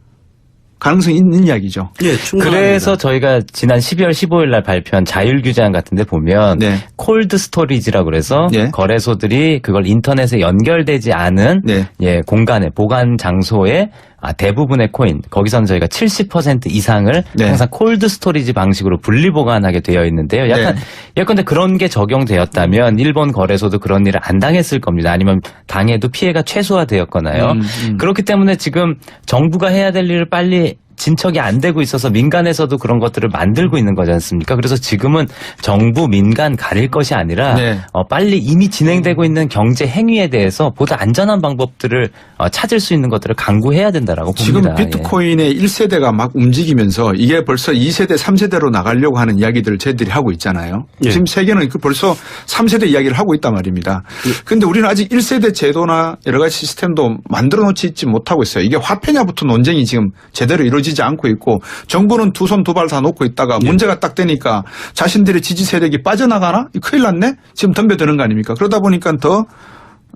가능성이 있는 이야기죠. 예, 충분합니다. 그래서 저희가 지난 12월 15일 날 발표한 자율규제안 같은 데 보면 네. 콜드 스토리지라고 그래서 네. 거래소들이 그걸 인터넷에 연결되지 않은 네. 공간에 보관 장소에 대부분의 코인 거기서는 저희가 70% 이상을 네. 항상 콜드 스토리지 방식으로 분리 보관하게 되어 있는데요. 약간 예컨대 그런 게 적용되었다면 일본 거래소도 그런 일을 안 당했을 겁니다. 아니면 당해도 피해가 최소화되었거나요. 그렇기 때문에 지금 정부가 해야 될 일을 빨리 진척이 안 되고 있어서 민간에서도 그런 것들을 만들고 있는 거지 않습니까? 그래서 지금은 정부, 민간 가릴 것이 아니라 네. 빨리 이미 진행되고 있는 경제 행위에 대해서 보다 안전한 방법들을 찾을 수 있는 것들을 강구해야 된다라고 지금 봅니다. 비트코인의 1세대가 막 움직이면서 이게 벌써 2세대, 3세대로 나가려고 하는 이야기들을 저희들이 하고 있잖아요. 예. 지금 세계는 벌써 3세대 이야기를 하고 있단 말입니다. 그런데 우리는 아직 1세대 제도나 여러 가지 시스템도 만들어 놓지 있지 못하고 있어요. 이게 화폐냐부터 논쟁이 지금 제대로 이루어지지 않고 있고 정부는 두 손 두 발 다 놓고 있다가 문제가 딱 되니까 자신들의 지지 세력이 빠져나가나? 큰일 났네? 지금 덤벼드는 거 아닙니까? 그러다 보니까 더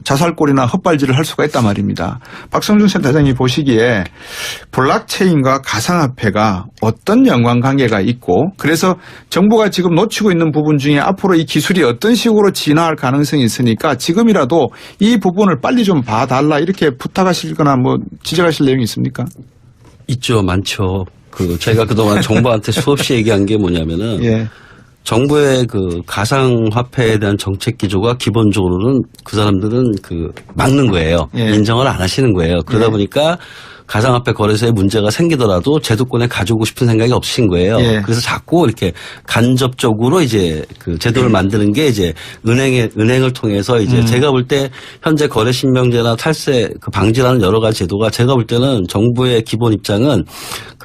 자살골이나 헛발질을 할 수가 있단 말입니다. 박성준 센터장이 보시기에 블록체인과 가상화폐가 어떤 연관관계가 있고 그래서 정부가 지금 놓치고 있는 부분 중에 앞으로 이 기술이 어떤 식으로 진화할 가능성이 있으니까 지금이라도 이 부분을 빨리 좀 봐달라 이렇게 부탁하시거나 지적하실 내용이 있습니까? 있죠, 많죠. 제가 그동안 정부한테 수없이 얘기한 게 뭐냐면은 예. 정부의 그 가상화폐에 대한 정책 기조가 기본적으로는 그 사람들은 막는 거예요. 예. 인정을 안 하시는 거예요. 그러다 예. 보니까 가상화폐 거래소에 문제가 생기더라도 제도권에 가져오고 싶은 생각이 없으신 거예요. 예. 그래서 자꾸 이렇게 간접적으로 이제 제도를 만드는 게 이제 은행을 통해서 이제 제가 볼 때 현재 거래 신명제나 탈세 방지라는 여러 가지 제도가 제가 볼 때는 정부의 기본 입장은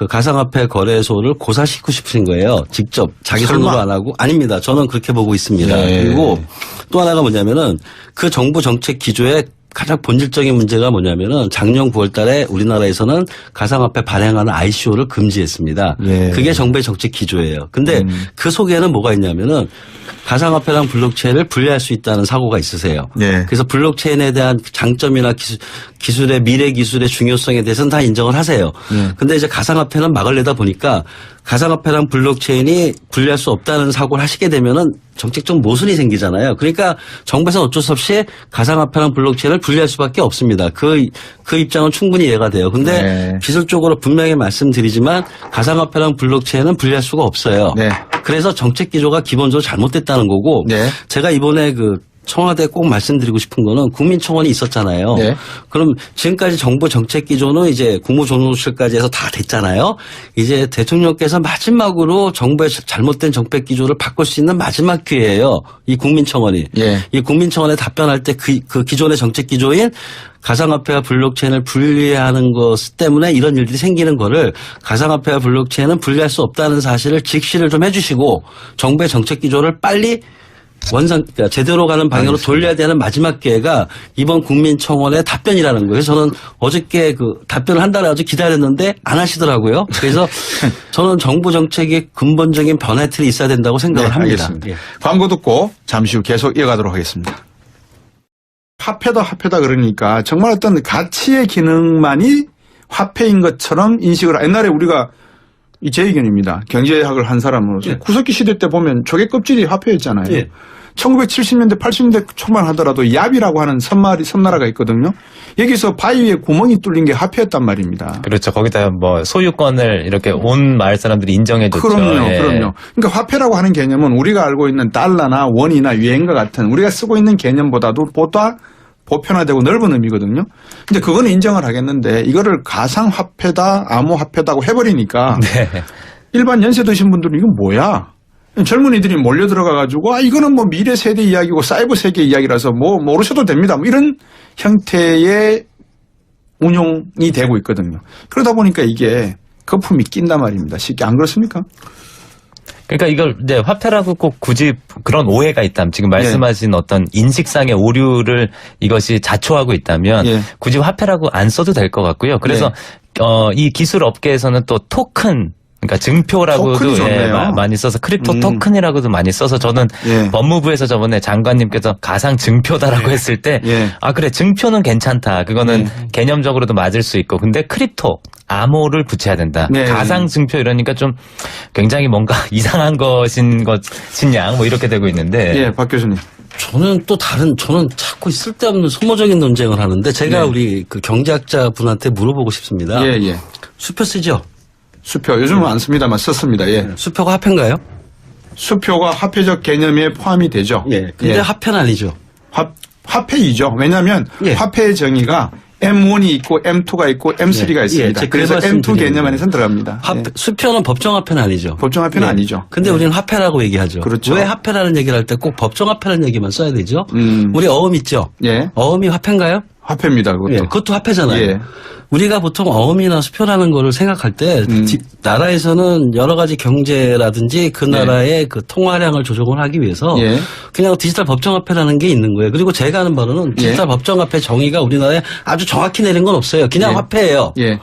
가상화폐 거래소를 고사시키고 싶으신 거예요. 직접 자기 손으로 설마? 안 하고 아닙니다. 저는 그렇게 보고 있습니다. 예. 그리고 또 하나가 뭐냐면은 그 정부 정책 기조에 가장 본질적인 문제가 뭐냐면은 작년 9월 달에 우리나라에서는 가상화폐 발행하는 ICO를 금지했습니다. 예. 그게 정부의 정책 기조예요. 근데 그 속에는 뭐가 있냐면은 가상화폐랑 블록체인을 분리할 수 있다는 사고가 있으세요. 예. 그래서 블록체인에 대한 장점이나 기술의 미래 기술의 중요성에 대해서는 다 인정을 하세요. 근데 이제 가상화폐는 막으려다 보니까 가상화폐랑 블록체인이 분리할 수 없다는 사고를 하시게 되면은 정책적 모순이 생기잖아요. 그러니까 정부에서는 어쩔 수 없이 가상화폐랑 블록체인을 분리할 수밖에 없습니다. 그 입장은 충분히 이해가 돼요. 근데 네. 기술적으로 분명히 말씀드리지만 가상화폐랑 블록체인은 분리할 수가 없어요. 네. 그래서 정책 기조가 기본적으로 잘못됐다는 거고 네. 제가 이번에 청와대에 꼭 말씀드리고 싶은 거는 국민청원이 있었잖아요. 네. 그럼 지금까지 정부 정책 기조는 이제 국무조정실까지 해서 다 됐잖아요. 이제 대통령께서 마지막으로 정부의 잘못된 정책 기조를 바꿀 수 있는 마지막 기회예요. 이 국민청원이. 예. 이 국민청원에 답변할 때 그 기존의 정책 기조인 가상화폐와 블록체인을 분리하는 것 때문에 이런 일들이 생기는 거를 가상화폐와 블록체인은 분리할 수 없다는 사실을 직시를 좀 해주시고 정부의 정책 기조를 빨리 그러니까 제대로 가는 방향으로 알겠습니다. 돌려야 되는 마지막 기회가 이번 국민청원의 답변이라는 거예요. 저는 어저께 그 답변을 한다고 아주 기다렸는데 안 하시더라고요. 그래서 저는 정부 정책의 근본적인 변화 틀이 있어야 된다고 생각을 합니다. 알겠습니다. 예. 광고 듣고 잠시 후 계속 이어가도록 하겠습니다. 화폐다 그러니까 정말 어떤 가치의 기능만이 화폐인 것처럼 인식을 옛날에 우리가 제 의견입니다. 경제학을 한 사람으로서 예. 구석기 시대 때 보면 조개 껍질이 화폐였잖아요. 예. 1970년대 80년대 초반 하더라도 얍이라고 하는 섬나라가 있거든요. 여기서 바위에 구멍이 뚫린 게 화폐였단 말입니다. 그렇죠. 거기다 뭐 소유권을 이렇게 온 마을 사람들이 인정해줬죠. 그럼요, 예. 그럼요. 그러니까 화폐라고 하는 개념은 우리가 알고 있는 달러나 원이나 유엔과 같은 우리가 쓰고 있는 개념보다도 보다 보편화되고 넓은 의미거든요. 근데 그거는 인정을 하겠는데 이거를 가상화폐다, 암호화폐다고 해버리니까 네. 일반 연세 드신 분들은 이건 뭐야? 젊은이들이 몰려 들어가가지고 이거는 뭐 미래 세대 이야기고 사이버 세계 이야기라서 뭐 모르셔도 됩니다. 뭐 이런 형태의 운용이 되고 있거든요. 그러다 보니까 이게 거품이 낀단 말입니다. 쉽게 안 그렇습니까? 그러니까 이걸 이제 화폐라고 꼭 굳이 그런 오해가 있다면 지금 말씀하신 어떤 인식상의 오류를 이것이 자초하고 있다면 예. 굳이 화폐라고 안 써도 될 것 같고요. 그래서 이 기술 업계에서는 또 토큰 그러니까 증표라고도 토큰이 좋네요. 많이 써서 크립토 토큰이라고도 많이 써서 저는 예. 법무부에서 저번에 장관님께서 가상 증표다라고 했을 때 예. 그래 증표는 괜찮다. 그거는 개념적으로도 맞을 수 있고 근데 크립토 암호를 붙여야 된다. 네. 가상 증표 이러니까 좀 굉장히 뭔가 이상한 것인 양 뭐 이렇게 되고 있는데 예, 박 교수님. 저는 자꾸 쓸데없는 소모적인 논쟁을 하는데 제가 네. 우리 그 경제학자 분한테 물어보고 싶습니다. 예, 예. 수표 쓰죠? 수표 요즘은 안 씁니다만 썼습니다. 예. 수표가 화폐인가요? 수표가 화폐적 개념에 포함이 되죠. 예. 근데 화폐는 아니죠. 화폐이죠. 왜냐하면 예. 화폐의 정의가 M1이 있고 M2가 있고 M3가 예. 있습니다. 예, 그래서 그 말씀 M2 개념 드리는 안에서 들어갑니다. 화폐, 예. 수표는 법정화폐는 아니죠. 법정화폐는 아니죠. 근데 우리는 화폐라고 얘기하죠. 그렇죠. 왜 화폐라는 얘기를 할 때 꼭 법정화폐라는 얘기만 써야 되죠? 우리 어음 있죠? 예. 어음이 화폐인가요? 화폐입니다. 그것도. 예, 그것도 화폐잖아요. 예. 우리가 보통 어음이나 수표라는 거를 생각할 때 나라에서는 여러 가지 경제라든지 그 나라의 그 통화량을 조정을 하기 위해서 예. 그냥 디지털 법정화폐라는 게 있는 거예요. 그리고 제가 아는 바로는 디지털 법정화폐 정의가 우리나라에 아주 정확히 내린 건 없어요. 그냥 예. 화폐예요. 예.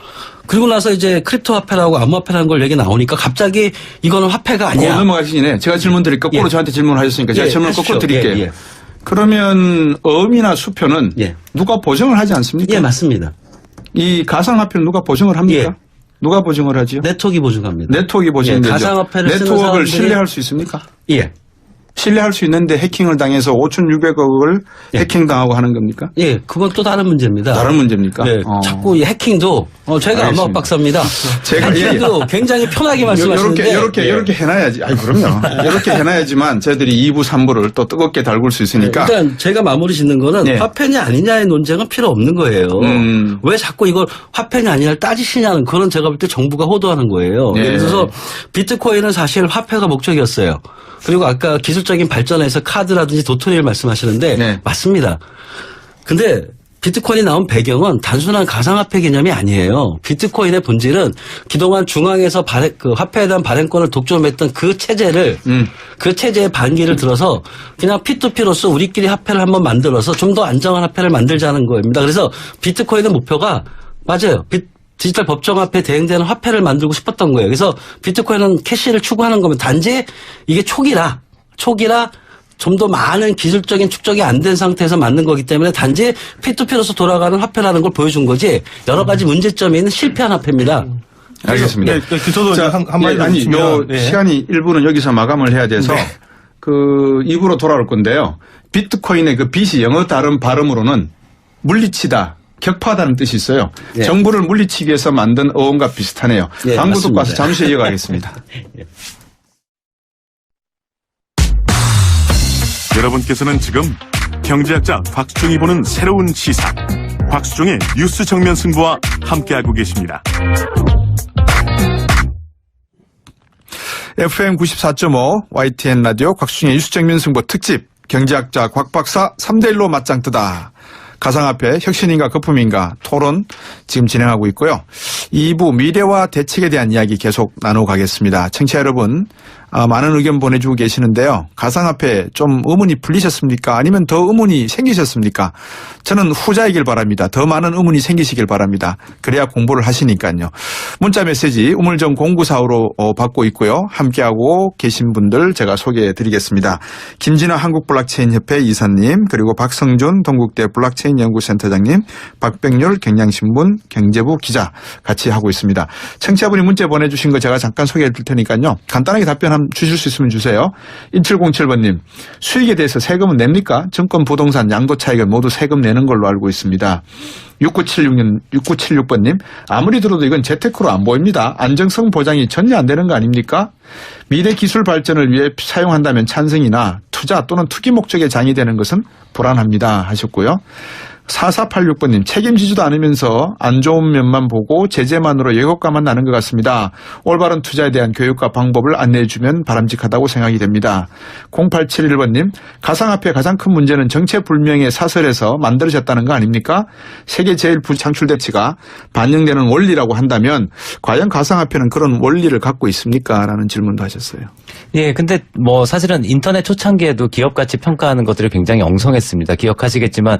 그리고 나서 이제 크립토 화폐라고 암호화폐라는 걸 얘기 나오니까 갑자기 이거는 화폐가 아니야. 넘어가시네. 제가 질문 드릴 거꾸로 예. 저한테 질문하셨으니까 제가 예, 질문을 하십시오. 거꾸로 드릴게요. 예, 예. 그러면 어음이나 수표는 예. 누가 보증을 하지 않습니까? 예, 맞습니다. 이 가상화폐는 누가 보증을 합니까? 예. 누가 보증을 하지요? 네트워크가 보증합니다. 네트워크가 예, 보증되죠. 가상화폐를 쓰는 네트워크를 사람들이- 신뢰할 수 있습니까? 예. 신뢰할 수 있는데 해킹을 당해서 5,600억을 해킹당하고 하는 겁니까? 예, 그건 또 다른 문제입니다. 다른 문제입니까? 네, 자꾸 이 해킹도 제가 알겠습니다. 암호학 박사입니다. 제가 해킹도 굉장히 편하게 말씀하시는데 요렇게 해놔야지. 아이, 그럼요. 요렇게 해놔야지만 저희들이 2부, 3부를 또 뜨겁게 달굴 수 있으니까. 일단 제가 마무리 짓는 거는 네. 화폐냐 아니냐의 논쟁은 필요 없는 거예요. 왜 자꾸 이걸 화폐냐 아니냐를 따지시냐는 그런 제가 볼 때 정부가 호도하는 거예요. 네. 예를 들어서 비트코인은 사실 화폐가 목적이었어요. 그리고 아까 기술적인 발전에서 카드라든지 도토리를 말씀하시는데 네. 맞습니다. 근데 비트코인이 나온 배경은 단순한 가상화폐 개념이 아니에요. 비트코인의 본질은 그동안 중앙에서 그 화폐에 대한 발행권을 독점했던 그 체제를 그 체제의 반기를 들어서 그냥 P2P로서 우리끼리 화폐를 한번 만들어서 좀 더 안정한 화폐를 만들자는 겁니다. 그래서 비트코인의 목표가 맞아요. 디지털 법정화폐 대행되는 화폐를 만들고 싶었던 거예요. 그래서 비트코인은 캐시를 추구하는 거면 단지 이게 초기라 좀 더 많은 기술적인 축적이 안 된 상태에서 만든 거기 때문에 단지 P2P로서 돌아가는 화폐라는 걸 보여준 거지 여러 가지 문제점이 있는 실패한 화폐입니다. 알겠습니다. 네, 저도 한마디 더 아니, 붙이면, 요 예. 시간이 1부는 여기서 마감을 해야 돼서 그 2부로 돌아올 건데요. 비트코인의 그 빛이 영어 다른 발음으로는 물리치다. 격파하다는 뜻이 있어요. 예. 정부를 물리치기 위해서 만든 어원과 비슷하네요. 예, 광고 듣고 맞습니다. 와서 잠시 이어가겠습니다. 여러분께서는 지금 경제학자 곽수종이 보는 새로운 시사. 곽수종의 뉴스 정면 승부와 함께하고 계십니다. FM 94.5 YTN 라디오 곽수종의 뉴스 정면 승부 특집 경제학자 곽 박사 3대1로 맞짱 뜨다. 가상화폐 혁신인가 거품인가 토론 지금 진행하고 있고요. 2부 미래와 대책에 대한 이야기 계속 나눠가겠습니다. 청취자 여러분 많은 의견 보내주고 계시는데요. 가상화폐 좀 의문이 풀리셨습니까? 아니면 더 의문이 생기셨습니까? 저는 후자이길 바랍니다. 더 많은 의문이 생기시길 바랍니다. 그래야 공부를 하시니까요. 문자 메시지 우물정 0945로 받고 있고요. 함께하고 계신 분들 제가 소개해드리겠습니다. 김진아 한국블록체인협회 이사님, 그리고 박성준 동국대 블록체인 연구센터장님, 박백률 경향신문 경제부 기자 같이 하고 있습니다. 청취자분이 문자 보내주신 거 제가 잠깐 소개해드릴 테니까요. 간단하게 답변 주실 수 있으면 주세요. 1707번님, 수익에 대해서 세금은 냅니까? 증권, 부동산, 양도 차익은 모두 세금 내는 걸로 알고 있습니다. 6976번님, 아무리 들어도 이건 재테크로 안 보입니다. 안정성 보장이 전혀 안 되는 거 아닙니까? 미래 기술 발전을 위해 사용한다면 찬성이나 투자 또는 투기 목적의 장이 되는 것은 불안합니다 하셨고요. 4486번님, 책임지지도 않으면서 안 좋은 면만 보고 제재만으로 예고가만 나는 것 같습니다. 올바른 투자에 대한 교육과 방법을 안내해 주면 바람직하다고 생각이 됩니다. 0871번님, 가상화폐의 가장 큰 문제는 정체불명의 사설에서 만들어졌다는 거 아닙니까? 세계 제일 창출대치가 반영되는 원리라고 한다면 과연 가상화폐는 그런 원리를 갖고 있습니까? 라는 질문도 하셨어요. 예, 근데 뭐 사실은 인터넷 초창기에도 기업 가치 평가하는 것들이 굉장히 엉성했습니다. 기억하시겠지만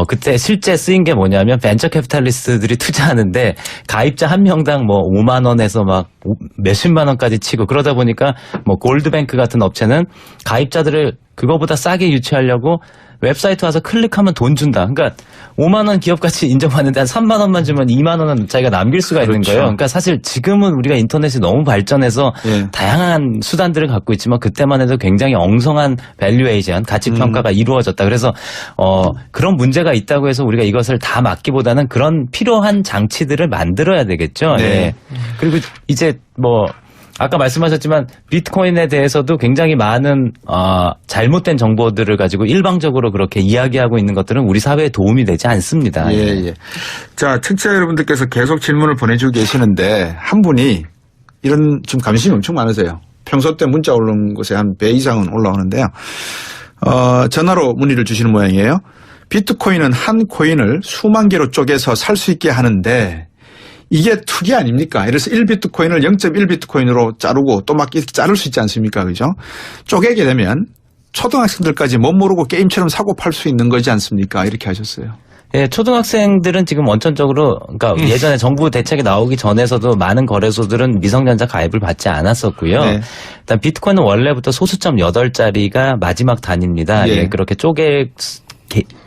그때 실제 쓰인 게 뭐냐면 벤처 캐피탈리스트들이 투자하는데 가입자 한 명당 뭐 5만 원에서 막 몇십만 원까지 치고 그러다 보니까 뭐 골드뱅크 같은 업체는 가입자들을 그거보다 싸게 유치하려고 웹사이트 와서 클릭하면 돈 준다. 그러니까 5만 원 기업 가치 인정받는데 한 3만 원만 주면 2만 원은 자기가 남길 수가 있는 거예요. 그러니까 사실 지금은 우리가 인터넷이 너무 발전해서 다양한 수단들을 갖고 있지만 그때만 해도 굉장히 엉성한 밸류에이션, 가치 평가가 이루어졌다. 그래서 그런 문제가 있다고 해서 우리가 이것을 다 막기보다는 그런 필요한 장치들을 만들어야 되겠죠. 네. 네. 그리고 이제 뭐 아까 말씀하셨지만 비트코인에 대해서도 굉장히 많은 잘못된 정보들을 가지고 일방적으로 그렇게 이야기하고 있는 것들은 우리 사회에 도움이 되지 않습니다. 예. 자, 청취자 여러분들께서 계속 질문을 보내주고 계시는데 한 분이 이런 좀 관심이 엄청 많으세요. 평소 때 문자 올라온 곳에 한 배 이상은 올라오는데요. 전화로 문의를 주시는 모양이에요. 비트코인은 한 코인을 수만 개로 쪼개서 살 수 있게 하는데 이게 투기 아닙니까? 그래서 1비트코인을 0.1비트코인으로 자르고 또 막 이렇게 자를 수 있지 않습니까? 그죠? 쪼개게 되면 초등학생들까지 못 모르고 게임처럼 사고 팔 수 있는 거지 않습니까? 이렇게 하셨어요. 예, 초등학생들은 지금 원천적으로, 그러니까 예전에 정부 대책이 나오기 전에서도 많은 거래소들은 미성년자 가입을 받지 않았었고요. 네. 일단 비트코인은 원래부터 소수점 8자리가 마지막 단위입니다. 예, 그렇게 쪼개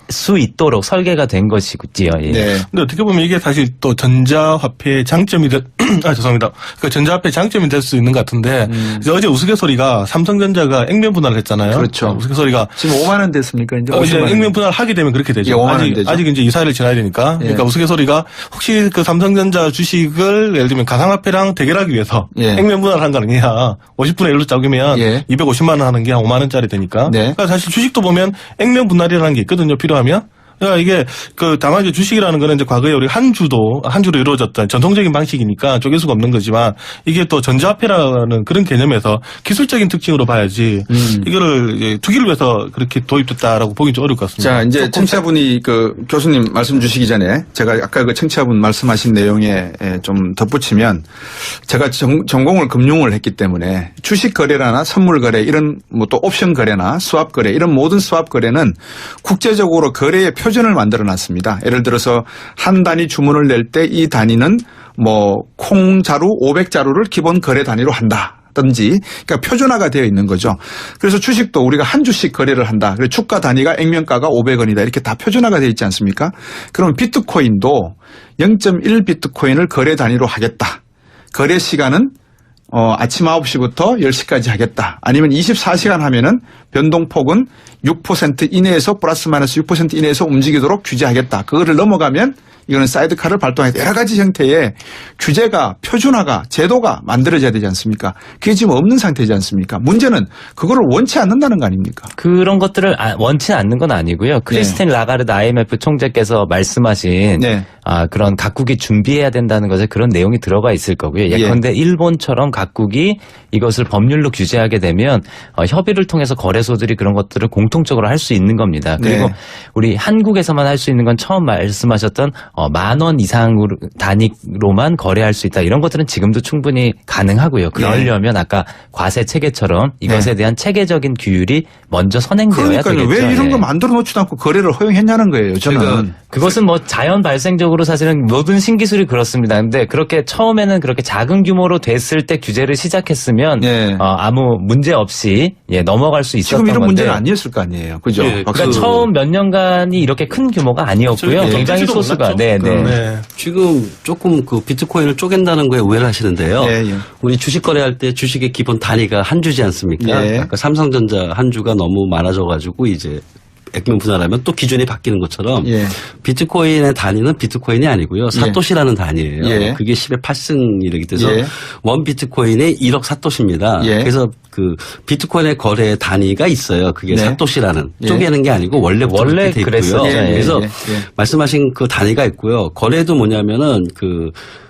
수 있도록 설계가 된 것이지요. 예. 네. 근데 어떻게 보면 이게 사실 또 전자화폐의 장점이 죄송합니다. 그 전자화폐의 장점이 될 수 있는 것 같은데 이제 어제 우스갯소리가 삼성전자가 액면 분할을 했잖아요. 그렇죠. 우스갯소리가 지금 5만 원 됐습니까? 이제 액면 분할 하게 되면 그렇게 되죠. 예, 5만 원 되죠. 아직 이제 이사를 지나야 되니까. 그러니까 우스갯소리가 혹시 그 삼성전자 주식을 예를 들면 가상화폐랑 대결하기 위해서 액면 분할한 거 아니냐. 50분의 1로 짜기면 250만 원 하는 게 한 5만 원짜리 되니까. 그러니까 사실 주식도 보면 액면 분할이라는 게 있거든요. 필요하면. 그러니까 이게 다만 이제 주식이라는 거는 이제 과거에 우리 한 주로 이루어졌던 전통적인 방식이니까 쪼갤 수가 없는 거지만 이게 또 전자화폐라는 그런 개념에서 기술적인 특징으로 봐야지 이거를 투기를 위해서 그렇게 도입됐다라고 보기 좀 어려울 것 같습니다. 자, 이제 청취자분이 그 교수님 말씀 주시기 전에 제가 아까 그 청취자분 말씀하신 내용에 좀 덧붙이면 제가 전공을 금융을 했기 때문에 주식 거래나 선물 거래 이런 뭐 또 옵션 거래나 스왑 거래 이런 모든 스왑 거래는 국제적으로 거래의 표준을 만들어 놨습니다. 예를 들어서 한 단위 주문을 낼 때 이 단위는 뭐 콩자루 500자루를 기본 거래 단위로 한다. 든지 그러니까 표준화가 되어 있는 거죠. 그래서 주식도 우리가 한 주씩 거래를 한다. 그래서 주가 단위가 액면가가 500원이다. 이렇게 다 표준화가 되어 있지 않습니까? 그러면 비트코인도 0.1 비트코인을 거래 단위로 하겠다. 거래 시간은 아침 9시부터 10시까지 하겠다. 아니면 24시간 하면은 변동폭은 6% 이내에서 플러스 마이너스 6% 이내에서 움직이도록 규제하겠다. 그거를 넘어가면 이거는 사이드카를 발동해 여러 가지 형태의 규제가 표준화가 제도가 만들어져야 되지 않습니까? 그게 지금 없는 상태지 않습니까? 문제는 그거를 원치 않는다는 거 아닙니까? 그런 것들을 원치 않는 건 아니고요. 크리스틴 라가르드 IMF 총재께서 말씀하신 네. 그런 각국이 준비해야 된다는 것에 그런 내용이 들어가 있을 거고요. 예컨대 일본처럼 각국이 이것을 법률로 규제하게 되면 협의를 통해서 거래소들이 그런 것들을 공통적으로 할 수 있는 겁니다. 그리고 네. 우리 한국에서만 할 수 있는 건 처음 말씀하셨던 10,000원 이상으로 단위로만 거래할 수 있다. 이런 것들은 지금도 충분히 가능하고요. 그러려면 아까 과세 체계처럼 이것에 네. 대한 체계적인 규율이 먼저 선행되어야 그러니까요. 되겠죠. 왜 이런 예. 거 만들어 놓지도 않고 거래를 허용했냐는 거예요. 저는. 그것은 뭐 자연 발생적으로 사실은 모든 신기술이 그렇습니다. 근데 그렇게 처음에는 그렇게 작은 규모로 됐을 때 규제를 시작했으면 예. 아무 문제 없이 넘어갈 수 있었던 지금 이런 건데. 문제는 아니었을 거 아니에요. 그죠? 예, 그러니까 처음 몇 년간이 이렇게 큰 규모가 아니었고요. 네. 굉장히 될지도 소수가. 몰랐죠. 네. 네. 지금 조금 그 비트코인을 쪼갠다는 거에 오해를 하시는데요. 예, 예. 우리 주식 거래할 때 주식의 기본 단위가 한 주지 않습니까? 예. 아까 삼성전자 한 주가 너무 많아져가지고 이제 액면 분할하면 또 기준이 바뀌는 것처럼 예. 비트코인의 단위는 비트코인이 아니고요. 사토시라는 단위예요. 예. 그게 10의 8승이라기 때문에 예. 원 비트코인에 1억 사토시입니다. 예. 그래서 그 비트코인의 거래 단위가 있어요. 그게 네. 사토시라는 예. 쪼개는 게 아니고 원래 원래 그렇게 돼 그랬었죠. 있고요. 예, 그래서 예. 말씀하신 그 단위가 있고요. 거래도 뭐냐면은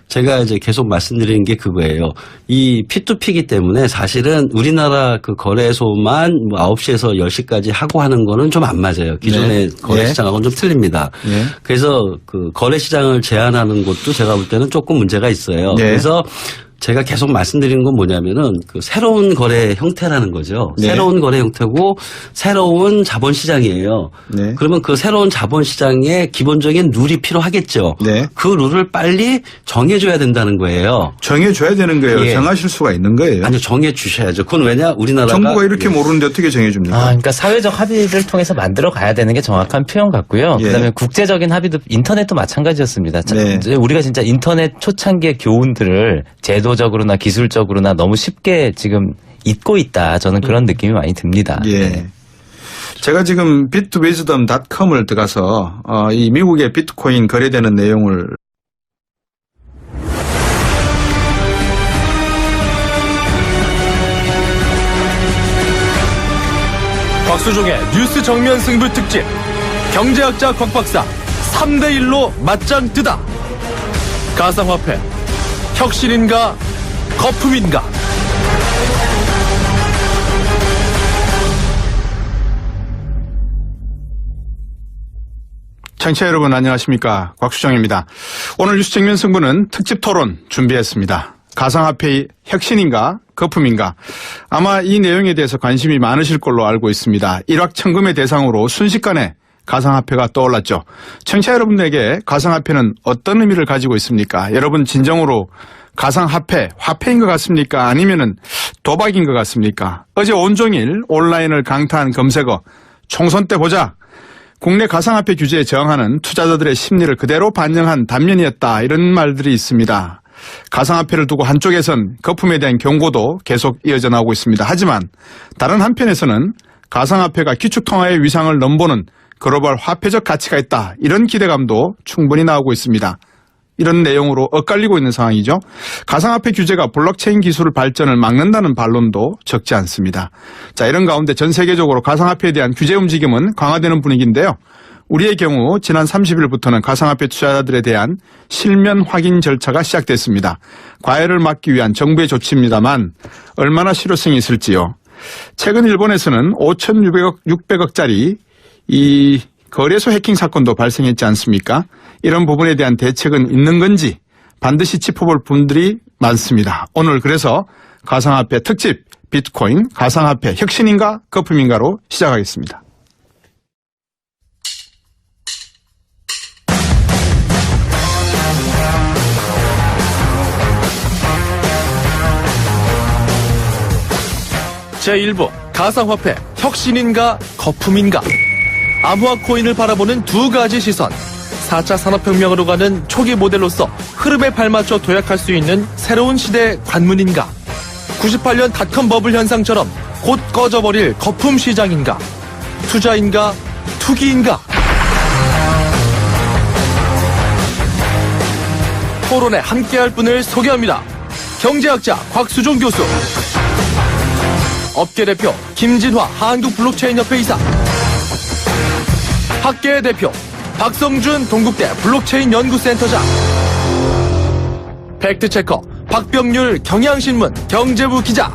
제가 이제 계속 말씀드리는 게 그거예요. 이 P2P이기 때문에 사실은 우리나라 그 거래소만 9시에서 10시까지 하고 하는 거는 좀 안 맞아요. 기존의 네. 거래 예. 시장하고는 좀 틀립니다. 예. 그래서 그 거래 시장을 제한하는 것도 제가 볼 때는 조금 문제가 있어요. 네. 그래서 제가 계속 말씀드리는 건 뭐냐면은 그 새로운 거래 형태라는 거죠. 네. 새로운 거래 형태고 새로운 자본시장이에요. 네. 그러면 그 새로운 자본시장에 기본적인 룰이 필요하겠죠. 네. 그 룰을 빨리 정해줘야 된다는 거예요. 정해줘야 되는 거예요. 예. 정하실 수가 있는 거예요. 아니 정해 주셔야죠. 그건 왜냐 우리나라가 정부가 이렇게 모르는데 어떻게 정해줍니까? 그러니까 사회적 합의를 통해서 만들어 가야 되는 게 정확한 표현 같고요. 예. 그다음에 국제적인 합의도 인터넷도 마찬가지였습니다. 네. 이제 우리가 진짜 인터넷 초창기의 교훈들을 제도적으로나 기술적으로나 너무 쉽게 지금 잊고 있다. 저는 그런 느낌이 많이 듭니다. 예. 네. 제가 지금 bitwisdom.com을 들어가서 이 미국의 비트코인 거래되는 내용을 곽수종의 뉴스 정면 승부 특집. 경제학자 곽 박사 3대1로 맞짱 뜨다. 가상화폐 혁신인가 거품인가. 청취자 여러분 안녕하십니까. 곽수정입니다. 오늘 뉴스 정면 승부는 특집 토론 준비했습니다. 가상화폐의 혁신인가 거품인가. 아마 이 내용에 대해서 관심이 많으실 걸로 알고 있습니다. 일확천금의 대상으로 순식간에 가상화폐가 떠올랐죠. 청취자 여러분에게 가상화폐는 어떤 의미를 가지고 있습니까? 여러분 진정으로 가상화폐, 화폐인 것 같습니까? 아니면은 도박인 것 같습니까? 어제 온종일 온라인을 강타한 검색어 총선 때 보자. 국내 가상화폐 규제에 저항하는 투자자들의 심리를 그대로 반영한 단면이었다. 이런 말들이 있습니다. 가상화폐를 두고 한쪽에선 거품에 대한 경고도 계속 이어져 나오고 있습니다. 하지만 다른 한편에서는 가상화폐가 기축통화의 위상을 넘보는 글로벌 화폐적 가치가 있다. 이런 기대감도 충분히 나오고 있습니다. 이런 내용으로 엇갈리고 있는 상황이죠. 가상화폐 규제가 블록체인 기술 발전을 막는다는 반론도 적지 않습니다. 자, 이런 가운데 전 세계적으로 가상화폐에 대한 규제 움직임은 강화되는 분위기인데요. 우리의 경우 지난 30일부터는 가상화폐 투자자들에 대한 실면 확인 절차가 시작됐습니다. 과열을 막기 위한 정부의 조치입니다만 얼마나 실효성이 있을지요. 최근 일본에서는 5,600억짜리 이 거래소 해킹 사건도 발생했지 않습니까? 이런 부분에 대한 대책은 있는 건지 반드시 짚어볼 분들이 많습니다. 오늘 그래서 가상화폐 특집 비트코인 가상화폐 혁신인가 거품인가로 시작하겠습니다. 제1부 가상화폐 혁신인가 거품인가. 암호화 코인을 바라보는 두 가지 시선. 4차 산업혁명으로 가는 초기 모델로서 흐름에 발맞춰 도약할 수 있는 새로운 시대의 관문인가. 98년 닷컴 버블 현상처럼 곧 꺼져버릴 거품 시장인가. 투자인가 투기인가. 토론에 함께할 분을 소개합니다. 경제학자 곽수종 교수, 업계 대표 김진화 한국블록체인협회 이사, 학계 대표 박성준 동국대 블록체인 연구센터장, 팩트체커 박병률 경향신문 경제부 기자.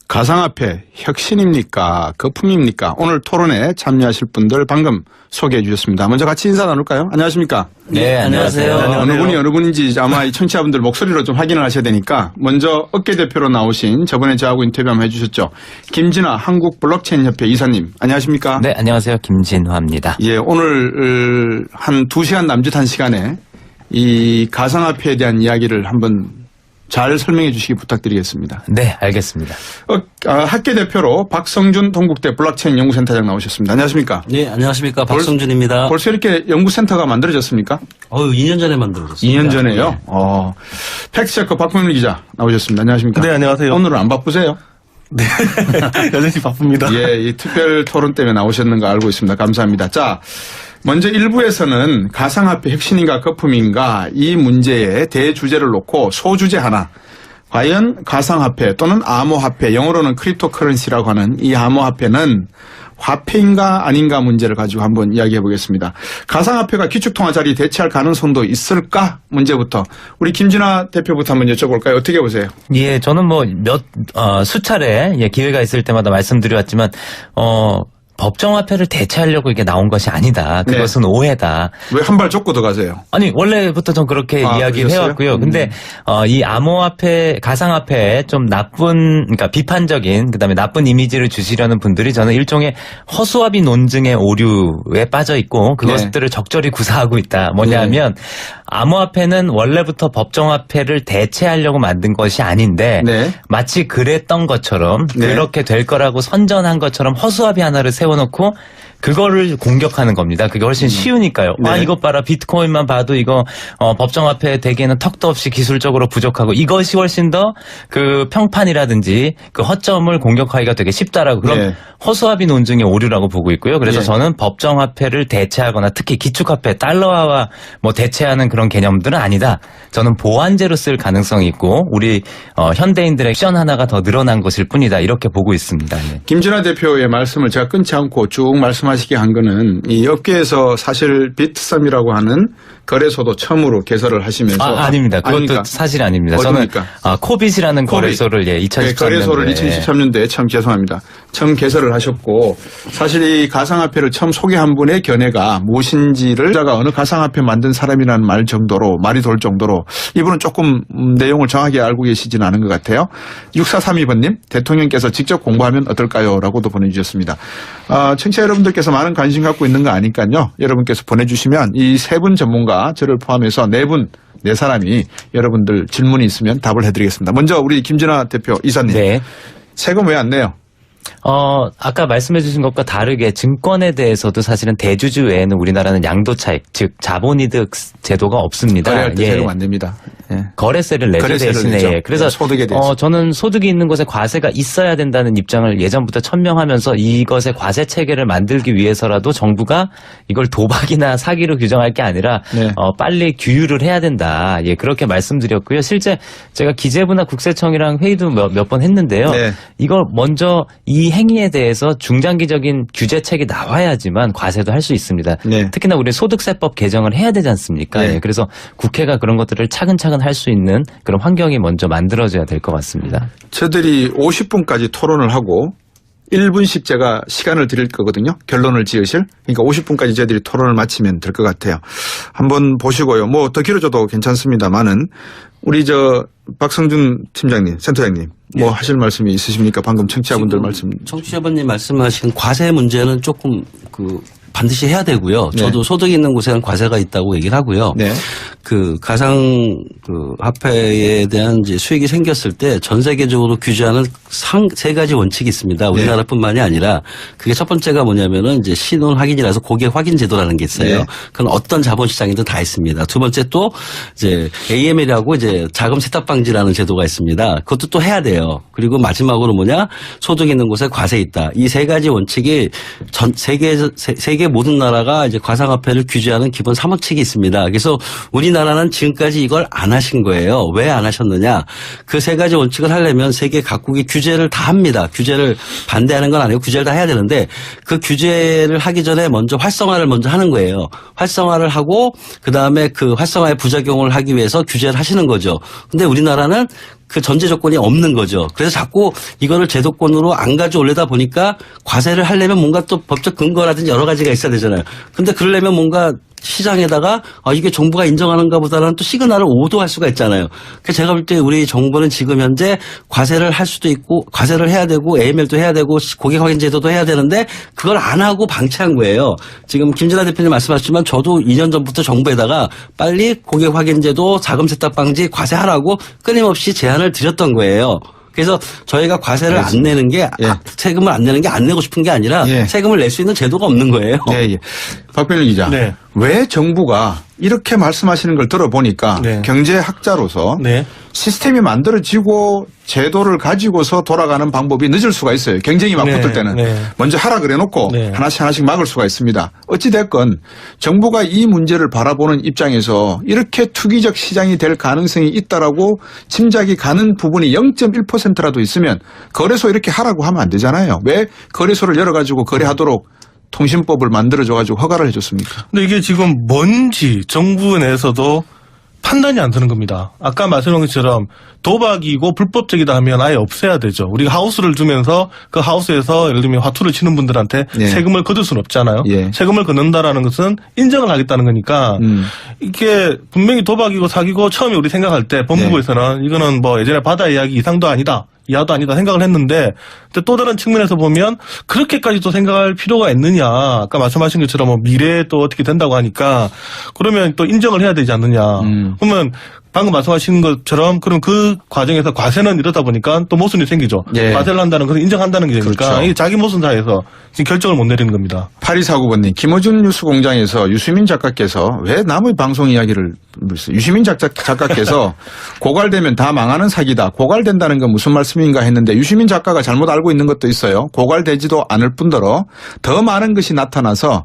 가상화폐 혁신입니까? 거품입니까? 오늘 토론에 참여하실 분들 방금 소개해 주셨습니다. 먼저 같이 인사 나눌까요? 안녕하십니까? 네, 안녕하세요. 어느 분이 어느 분인지 아마 이 청취자분들 목소리로 좀 확인을 하셔야 되니까 먼저 업계 대표로 나오신 저번에 저하고 인터뷰 한번 해주셨죠. 김진화 한국블록체인협회 이사님 안녕하십니까? 네, 안녕하세요. 김진화입니다. 예, 오늘 한 2시간 남짓한 시간에 이 가상화폐에 대한 이야기를 한번 잘 설명해 주시기 부탁드리겠습니다. 네, 알겠습니다. 학계 대표로 박성준 동국대 블록체인 연구센터장 나오셨습니다. 안녕하십니까? 네, 안녕하십니까. 박성준입니다. 벌써 이렇게 연구센터가 만들어졌습니까? 2년 전에 만들어졌습니다. 2년 전에요? 네. 팩트체커 박병률 기자 나오셨습니다. 안녕하십니까? 네, 안녕하세요. 오늘은 안 바쁘세요? 네. 여전히 바쁩니다. 예, 이 특별 토론 때문에 나오셨는 거 알고 있습니다. 감사합니다. 자, 먼저 1부에서는 가상화폐 혁신인가 거품인가 이 문제의 대주제를 놓고 소주제 하나, 과연 가상화폐 또는 암호화폐, 영어로는 크립토커런시라고 하는 이 암호화폐는 화폐인가 아닌가 문제를 가지고 한번 이야기해 보겠습니다. 가상화폐가 기축통화 자리 대체할 가능성도 있을까 문제부터 우리 김진화 대표부터 한번 여쭤볼까요? 어떻게 보세요? 예, 저는 수차례 기회가 있을 때마다 말씀드려왔지만, 법정화폐를 대체하려고 이게 나온 것이 아니다. 그것은 오해다. 왜 한 발 쫓고 들어가세요? 아니, 원래부터 전 그렇게 이야기를 그러셨어요? 해왔고요. 근데, 이 암호화폐, 가상화폐에 좀 그러니까 비판적인, 그 다음에 나쁜 이미지를 주시려는 분들이 저는 일종의 허수아비 논증의 오류에 빠져 있고, 그것들을 적절히 구사하고 있다. 뭐냐 하면, 암호화폐는 원래부터 법정화폐를 대체하려고 만든 것이 아닌데, 네. 마치 그랬던 것처럼, 네. 그렇게 될 거라고 선전한 것처럼 허수아비 하나를 세워놓고, 그거를 공격하는 겁니다. 그게 훨씬 쉬우니까요. 네. 이것 봐라. 비트코인만 봐도 이거 법정화폐 되기에는 턱도 없이 기술적으로 부족하고 이것이 훨씬 더 그 평판이라든지 그 허점을 공격하기가 되게 쉽다라고 그런 네. 허수아비 논증의 오류라고 보고 있고요. 그래서 네. 저는 법정화폐를 대체하거나 특히 기축화폐 달러화와 대체하는 그런 개념들은 아니다. 저는 보완제로 쓸 가능성이 있고 우리 현대인들의 옵션 하나가 더 늘어난 것일 뿐이다. 이렇게 보고 있습니다. 네. 김진화 대표의 말씀을 제가 끊지 않고 쭉 말씀하시게 한 거는 이 업계에서 사실 비트썸이라고 하는 거래소도 처음으로 개설을 하시면서 아닙니다. 그것도 아닙니까? 사실이 아닙니다. 어디입니까? 저는 코빗이라는 거래소를 2013년도에 거래소를 2013년도에 처음 죄송합니다. 처음 개설을 하셨고 사실 이 가상화폐를 처음 소개한 분의 견해가 무엇인지를 자가 어느 가상화폐 만든 사람이라는 말 정도로 말이 돌 정도로 이분은 조금 내용을 정확하게 알고 계시지는 않은 것 같아요. 6432번님 대통령께서 직접 공부하면 어떨까요? 라고도 보내주셨습니다. 청취자 여러분들께서 많은 관심 갖고 있는 거 아니까요. 여러분께서 보내주시면 이 세 분 전문가 저를 포함해서 네 사람이 여러분들 질문이 있으면 답을 해드리겠습니다. 먼저 우리 김진화 대표 이사님. 네. 세금 왜 안 내요? 아까 말씀해 주신 것과 다르게 증권에 대해서도 사실은 대주주 외에는 우리나라는 양도차익, 즉 자본이득 제도가 없습니다. 거래할 때 세금 안 냅니다. 예. 거래세를 내죠 거래세를 대신에. 내죠. 그래서 소득에 대해서. 저는 소득이 있는 곳에 과세가 있어야 된다는 입장을 예전부터 천명하면서 이것의 과세 체계를 만들기 위해서라도 정부가 이걸 도박이나 사기로 규정할 게 아니라 네. 빨리 규율을 해야 된다. 예, 그렇게 말씀드렸고요. 실제 제가 기재부나 국세청이랑 회의도 몇 번 했는데요. 네. 이걸 먼저 이 행위에 대해서 중장기적인 규제책이 나와야지만 과세도 할 수 있습니다. 네. 특히나 우리 소득세법 개정을 해야 되지 않습니까? 네. 예, 그래서 국회가 그런 것들을 차근차근 할 수 있는 그런 환경이 먼저 만들어져야 될 것 같습니다. 저들이 50분까지 토론을 하고 1분씩 제가 시간을 드릴 거거든요. 결론을 지으실. 그러니까 50분까지 저희들이 토론을 마치면 될 것 같아요. 한번 보시고요. 뭐 더 길어져도 괜찮습니다만은 우리 박성준 팀장님, 센터장님 뭐 하실 말씀이 있으십니까? 방금 청취자분들 말씀. 청취자분님 말씀하신 과세 문제는 조금 반드시 해야 되고요. 네. 저도 소득이 있는 곳에는 과세가 있다고 얘기를 하고요. 네. 그 가상 그 화폐에 대한 이제 수익이 생겼을 때 전 세계적으로 규제하는 세 가지 원칙이 있습니다. 우리나라뿐만이 아니라 그게 첫 번째가 뭐냐면은 이제 신원 확인이라서 고객 확인 제도라는 게 있어요. 네. 그건 어떤 자본시장이든 다 있습니다. 두 번째 또 이제 AML이라고 이제 자금 세탁 방지라는 제도가 있습니다. 그것도 또 해야 돼요. 그리고 마지막으로 뭐냐 소득 있는 곳에 과세 있다. 이 세 가지 원칙이 전 세계 모든 나라가 이제 가상화폐를 규제하는 기본 3원칙이 있습니다. 그래서 우리나라는 지금까지 이걸 안 하신 거예요. 왜 안 하셨느냐? 그 세 가지 원칙을 하려면 세계 각국이 규제를 다 합니다. 규제를 반대하는 건 아니고 규제를 다 해야 되는데 그 규제를 하기 전에 먼저 활성화를 먼저 하는 거예요. 활성화를 하고 그다음에 그 활성화의 부작용을 하기 위해서 규제를 하시는 거죠. 근데 우리나라는 그 전제 조건이 없는 거죠. 그래서 자꾸 이거를 제도권으로 안 가져올려다 보니까 과세를 하려면 뭔가 또 법적 근거라든지 여러 가지가 있어야 되잖아요. 근데 그러려면 뭔가 시장에다가 이게 정부가 인정하는가 보다는 또 시그널을 오도할 수가 있잖아요. 그래서 제가 볼 때 우리 정부는 지금 현재 과세를 할 수도 있고 과세를 해야 되고 AML도 해야 되고 고객 확인 제도도 해야 되는데 그걸 안 하고 방치한 거예요. 지금 김진아 대표님 말씀하셨지만 저도 2년 전부터 정부에다가 빨리 고객 확인 제도 자금 세탁 방지 과세하라고 끊임없이 제안을 드렸던 거예요. 그래서 저희가 과세를 안 내는 게 세금을 안 내는 게 안 내고 싶은 게 아니라 세금을 낼 수 있는 제도가 없는 거예요. 예. 박병일 기자. 네. 왜 정부가 이렇게 말씀하시는 걸 들어보니까 네. 경제학자로서 네. 시스템이 만들어지고 제도를 가지고서 돌아가는 방법이 늦을 수가 있어요. 경쟁이 막 네. 붙을 때는. 네. 먼저 하라 그래놓고 네. 하나씩 막을 수가 있습니다. 어찌됐건 정부가 이 문제를 바라보는 입장에서 이렇게 투기적 시장이 될 가능성이 있다라고 짐작이 가는 부분이 0.1%라도 있으면 거래소 이렇게 하라고 하면 안 되잖아요. 왜 거래소를 열어가지고 거래하도록 통신법을 만들어줘가지고 허가를 해줬습니까? 근데 이게 지금 뭔지 정부 내에서도 판단이 안 되는 겁니다. 아까 말씀한 것처럼 도박이고 불법적이다 하면 아예 없애야 되죠. 우리가 하우스를 주면서 그 하우스에서 예를 들면 화투를 치는 분들한테 예. 세금을 거둘 수는 없잖아요. 예. 세금을 걷는다라는 것은 인정을 하겠다는 거니까 이게 분명히 도박이고 사기고 처음에 우리 생각할 때 법무부에서는 이거는 뭐 예전에 바다 이야기 이상도 아니다. 이하도 아니다 생각을 했는데 또 다른 측면에서 보면 그렇게까지 또 생각할 필요가 있느냐. 아까 말씀하신 것처럼 뭐 미래에 또 어떻게 된다고 하니까 그러면 또 인정을 해야 되지 않느냐. 그러면 방금 말씀하신 것처럼 그럼 그 과정에서 과세는 이러다 보니까 또 모순이 생기죠. 예. 과세를 한다는 것은 인정한다는 게 되니까 그렇죠. 이게 자기 모순사에서 지금 결정을 못 내리는 겁니다. 8249번님, 김어준 뉴스공장에서 유시민 작가께서 왜 남의 방송 이야기를 유시민 작가께서 고갈되면 다 망하는 사기다. 고갈된다는 건 무슨 말씀인가 했는데 유시민 작가가 잘못 알고 있는 것도 있어요. 고갈되지도 않을 뿐더러 더 많은 것이 나타나서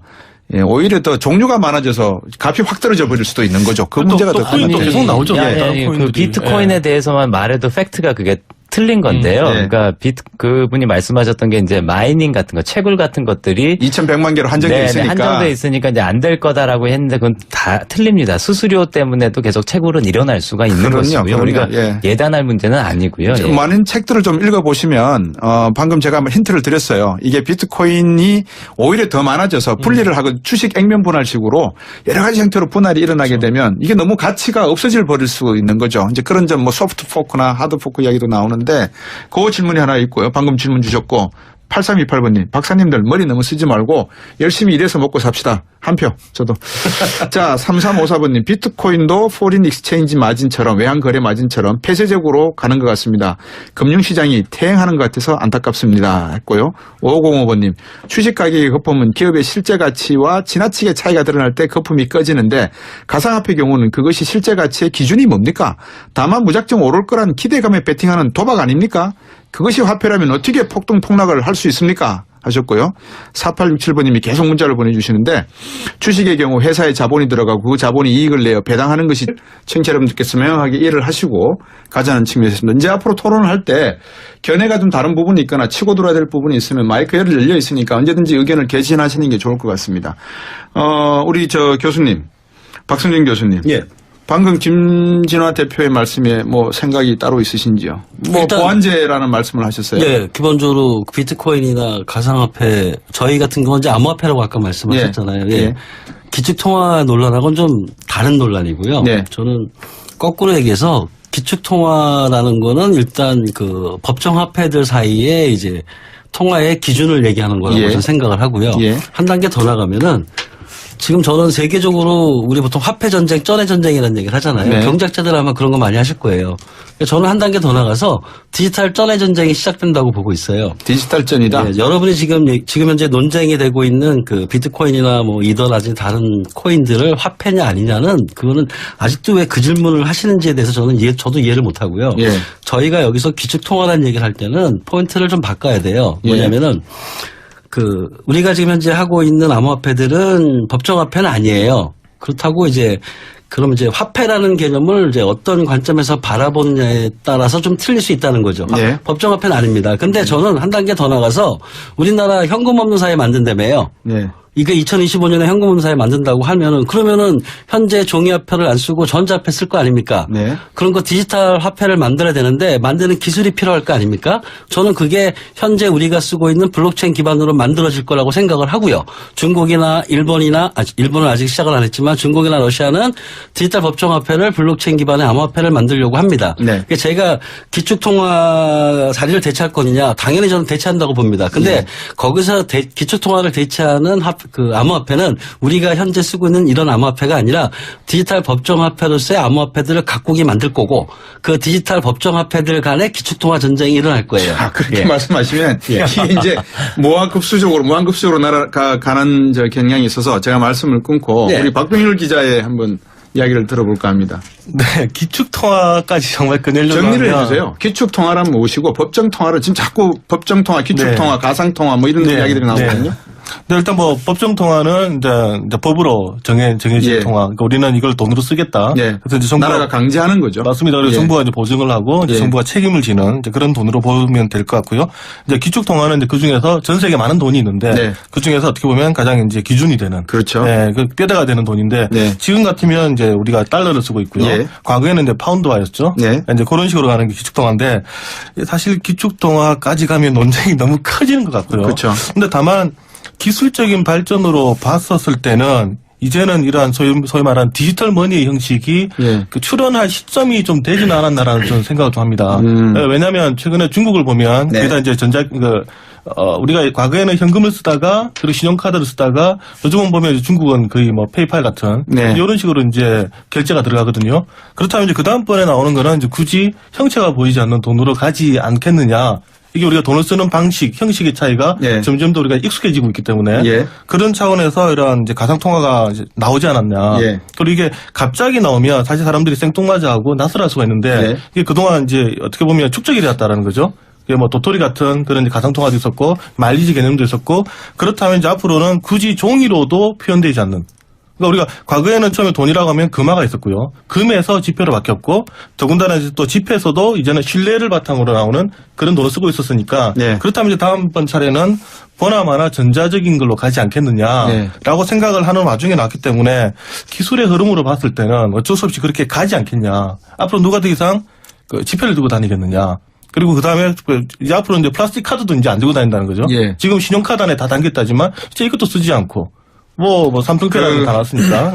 오히려 더 종류가 많아져서 값이 확 떨어져 버릴 수도 있는 거죠. 그 문제가 더 코인도 큰 계속 나오죠. 그 코인들이. 비트코인에 대해서만 말해도 팩트가 그게 틀린 건데요. 네. 그러니까 그분이 말씀하셨던 게 이제 마이닝 같은 거, 채굴 같은 것들이 2,100만 개로 한정돼 있으니까. 한정돼 있으니까 이제 안 될 거다라고 했는데 그건 다 틀립니다. 수수료 때문에도 계속 채굴은 일어날 수가 있는 것이고요. 우리가 예단할 문제는 아니고요. 예. 많은 책들을 좀 읽어보시면 방금 제가 한번 힌트를 드렸어요. 이게 비트코인이 오히려 더 많아져서 분리를 하고 주식 액면 분할식으로 여러 가지 형태로 분할이 일어나게 되면 이게 너무 가치가 없어질 버릴 수 있는 거죠. 이제 그런 점 뭐 소프트 포크나 하드 포크 이야기도 나오는데 그 질문이 하나 있고요. 방금 질문 주셨고 8328번님 박사님들 머리 너무 쓰지 말고 열심히 일해서 먹고 삽시다. 한 표 저도. 자 3354번님 비트코인도 포린 익스체인지 마진처럼 외환거래 마진처럼 폐쇄적으로 가는 것 같습니다. 금융시장이 퇴행하는 것 같아서 안타깝습니다 했고요. 5505번님 주식 가격의 거품은 기업의 실제 가치와 지나치게 차이가 드러날 때 거품이 꺼지는데 가상화폐 경우는 그것이 실제 가치의 기준이 뭡니까? 다만 무작정 오를 거란 기대감에 베팅하는 도박 아닙니까? 그것이 화폐라면 어떻게 폭락을 할 수 있습니까? 하셨고요. 4867번님이 계속 문자를 보내주시는데 주식의 경우 회사에 자본이 들어가고 그 자본이 이익을 내어 배당하는 것이 청취자 여러분들께서 명확하게 이해를 하시고 가자는 측면에서 있습니다. 이제 앞으로 토론을 할 때 견해가 좀 다른 부분이 있거나 치고 들어야 될 부분이 있으면 마이크 열려 있으니까 언제든지 의견을 개진하시는 게 좋을 것 같습니다. 우리 교수님, 박성준 교수님. 예. 방금 김진화 대표의 말씀에 뭐 생각이 따로 있으신지요? 뭐 일단 보완제라는 말씀을 하셨어요. 네, 기본적으로 비트코인이나 가상화폐 저희 같은 경우는 이제 암호화폐라고 아까 말씀하셨잖아요. 예. 예. 기축통화 논란하고는 좀 다른 논란이고요. 네. 저는 거꾸로 얘기해서 기축통화라는 거는 일단 그 법정화폐들 사이에 이제 통화의 기준을 얘기하는 거라고 예. 저는 생각을 하고요. 예. 한 단계 더 나가면은 지금 저는 세계적으로 우리 보통 화폐 전쟁, 쩐의 전쟁이라는 얘기를 하잖아요. 네. 경제학자들 아마 그런 거 많이 하실 거예요. 저는 한 단계 더 나가서 디지털 쩐의 전쟁이 시작된다고 보고 있어요. 디지털 전이다. 예, 여러분이 지금 현재 논쟁이 되고 있는 그 비트코인이나 뭐 이더라든지 다른 코인들을 화폐냐 아니냐는 그거는 아직도 왜 그 질문을 하시는지에 대해서 저도 이해를 못 하고요. 예. 저희가 여기서 기축통화라는 얘기를 할 때는 포인트를 좀 바꿔야 돼요. 뭐냐면은 우리가 지금 현재 하고 있는 암호화폐들은 법정화폐는 아니에요. 그렇다고 그럼 화폐라는 개념을 어떤 관점에서 바라보느냐에 따라서 좀 틀릴 수 있다는 거죠. 네. 법정화폐는 아닙니다. 근데 저는 한 단계 더 나가서 우리나라 현금 없는 사회 만든다며요. 네. 이게 2025년에 현금 없는 사회 만든다고 하면은 그러면은 현재 종이화폐를 안 쓰고 전자화폐 쓸 거 아닙니까? 네. 그런 거 디지털 화폐를 만들어야 되는데 만드는 기술이 필요할 거 아닙니까? 저는 그게 현재 우리가 쓰고 있는 블록체인 기반으로 만들어질 거라고 생각을 하고요. 중국이나 일본은 아직 시작을 안 했지만 중국이나 러시아는 디지털 법정화폐를 블록체인 기반의 암호화폐를 만들려고 합니다. 네. 그러니까 제가 기축통화 자리를 대체할 거느냐? 당연히 저는 대체한다고 봅니다. 근데 거기서 기축통화를 대체하는 암호화폐는 우리가 현재 쓰고 있는 이런 암호화폐가 아니라 디지털 법정화폐로서의 암호화폐들을 각국이 만들 거고 그 디지털 법정화폐들 간의 기축통화 전쟁이 일어날 거예요. 그렇게 말씀하시면 이게 이제 무한급수적으로 날아가는 경향이 있어서 제가 말씀을 끊고 네. 우리 박병일 기자의 한번 이야기를 들어볼까 합니다. 네, 기축통화까지 정말 꺼내려고 정리를 하면 해주세요. 기축통화란 무엇이고 법정통화를 지금 자꾸 법정통화, 기축통화, 네. 가상통화 뭐 이런 네. 이야기들이 나오거든요. 네. 네, 일단 법정 통화는 이제 법으로 정해진 예. 통화. 그러니까 우리는 이걸 돈으로 쓰겠다. 예. 그래서 이제 정부가 나라가 강제하는 거죠. 맞습니다. 그래서 예. 정부가 이제 보증을 하고 이제 예. 정부가 책임을 지는 이제 그런 돈으로 보면 될 것 같고요. 이제 기축 통화는 이제 그 중에서 전 세계 많은 돈이 있는데 네. 그 중에서 어떻게 보면 가장 이제 기준이 되는. 그렇죠. 네, 그 뼈대가 되는 돈인데 네. 지금 같으면 이제 우리가 달러를 쓰고 있고요. 예. 과거에는 이제 파운드화였죠. 네. 이제 그런 식으로 가는 게 기축 통화인데 사실 기축 통화까지 가면 논쟁이 너무 커지는 것 같고요. 그렇죠. 근데 다만 기술적인 발전으로 봤었을 때는 이제는 이러한 소위 말하는 디지털 머니의 형식이 예. 출현할 시점이 좀 되지는 않았나라는 저는 생각을 좀 합니다. 왜냐하면 최근에 중국을 보면 네. 거기다 이제 우리가 과거에는 현금을 쓰다가 그리고 신용카드를 쓰다가 요즘은 보면 이제 중국은 거의 뭐 페이팔 같은 네. 이런 식으로 이제 결제가 들어가거든요. 그렇다면 이제 그 다음번에 나오는 거는 이제 굳이 형체가 보이지 않는 돈으로 가지 않겠느냐. 이게 우리가 돈을 쓰는 방식, 형식의 차이가 예. 점점 더 우리가 익숙해지고 있기 때문에 예. 그런 차원에서 이런 이제 가상통화가 이제 나오지 않았냐. 예. 그리고 이게 갑자기 나오면 사실 사람들이 생뚱맞아하고 낯설할 수가 있는데 예. 이게 그동안 이제 어떻게 보면 축적이 되었다라는 거죠. 이게 뭐 도토리 같은 그런 가상통화도 있었고 마일리지 개념도 있었고 그렇다면 이제 앞으로는 굳이 종이로도 표현되지 않는. 그러니까 우리가 과거에는 처음에 돈이라고 하면 금화가 있었고요. 금에서 지폐로 바뀌었고 더군다나 이제 또 지폐에서도 이제는 신뢰를 바탕으로 나오는 그런 돈을 쓰고 있었으니까 네. 그렇다면 이제 다음번 차례는 보나마나 전자적인 걸로 가지 않겠느냐라고 네. 생각을 하는 와중에 나왔기 때문에 기술의 흐름으로 봤을 때는 어쩔 수 없이 그렇게 가지 않겠냐. 앞으로 누가 더 이상 그 지폐를 들고 다니겠느냐. 그리고 그 다음에 이제 앞으로 이제 플라스틱 카드도 이제 안 들고 다닌다는 거죠. 예. 지금 신용카드 안에 다 담겼다지만 이제 이것도 쓰지 않고 뭐 삼성페이라는 다 나왔으니까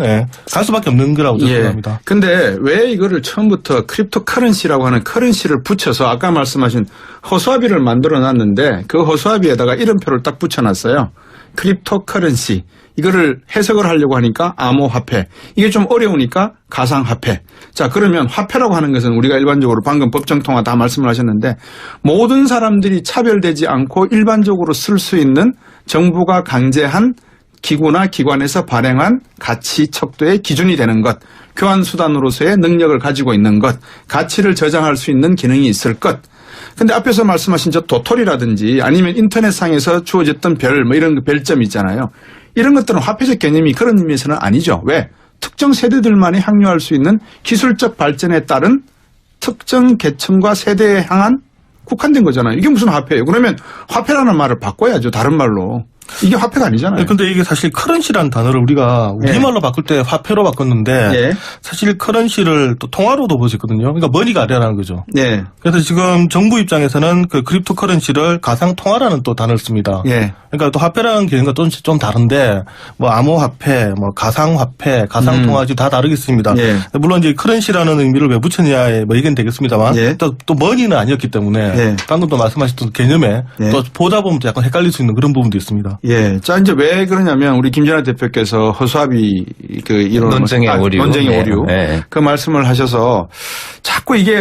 갈 수밖에 없는 거라고 저는 생각합니다. 근데 왜 이거를 처음부터 크립토 커런시라고 하는 커런시를 붙여서 아까 말씀하신 허수아비를 만들어 놨는데 그 허수아비에다가 이름표를 딱 붙여놨어요. 크립토 커런시. 이거를 해석을 하려고 하니까 암호화폐. 이게 좀 어려우니까 가상화폐. 자, 그러면 화폐라고 하는 것은 우리가 일반적으로 방금 법정통화 다 말씀을 하셨는데 모든 사람들이 차별되지 않고 일반적으로 쓸 수 있는 정부가 강제한 기구나 기관에서 발행한 가치 척도의 기준이 되는 것, 교환 수단으로서의 능력을 가지고 있는 것, 가치를 저장할 수 있는 기능이 있을 것. 근데 앞에서 말씀하신 저 도토리라든지 아니면 인터넷상에서 주어졌던 이런 별점 있잖아요. 이런 것들은 화폐적 개념이 그런 의미에서는 아니죠. 왜? 특정 세대들만이 향유할 수 있는 기술적 발전에 따른 특정 계층과 세대에 향한 국한된 거잖아요. 이게 무슨 화폐예요? 그러면 화폐라는 말을 바꿔야죠. 다른 말로. 이게 화폐가 아니잖아요. 근데 이게 사실 커런시라는 단어를 우리가 우리말로 바꿀 때 화폐로 바꿨는데 예. 사실 커런시를 또 통화로도 볼 수 있거든요. 그러니까 머니가 아니라는 거죠. 네. 그래서 지금 정부 입장에서는 그 크립토 커런시를 가상 통화라는 또 단어를 씁니다. 예. 그러니까 또 화폐라는 개념과 좀 다른데 뭐 암호화폐, 뭐 가상화폐, 가상통화지 다 다르겠습니다. 예. 물론 이제 커런시라는 의미를 왜 붙였냐에 뭐 얘기는 되겠습니다만 예. 또 머니는 아니었기 때문에 예. 방금 또 말씀하셨던 개념에 예. 또 보다 보면 또 약간 헷갈릴 수 있는 그런 부분도 있습니다. 겁니다. 예. 자, 이제 왜 그러냐면 우리 김진아 대표께서 허수아비 이런 논쟁의 오류. 논쟁의 네. 오류. 네. 그 말씀을 하셔서 자꾸 이게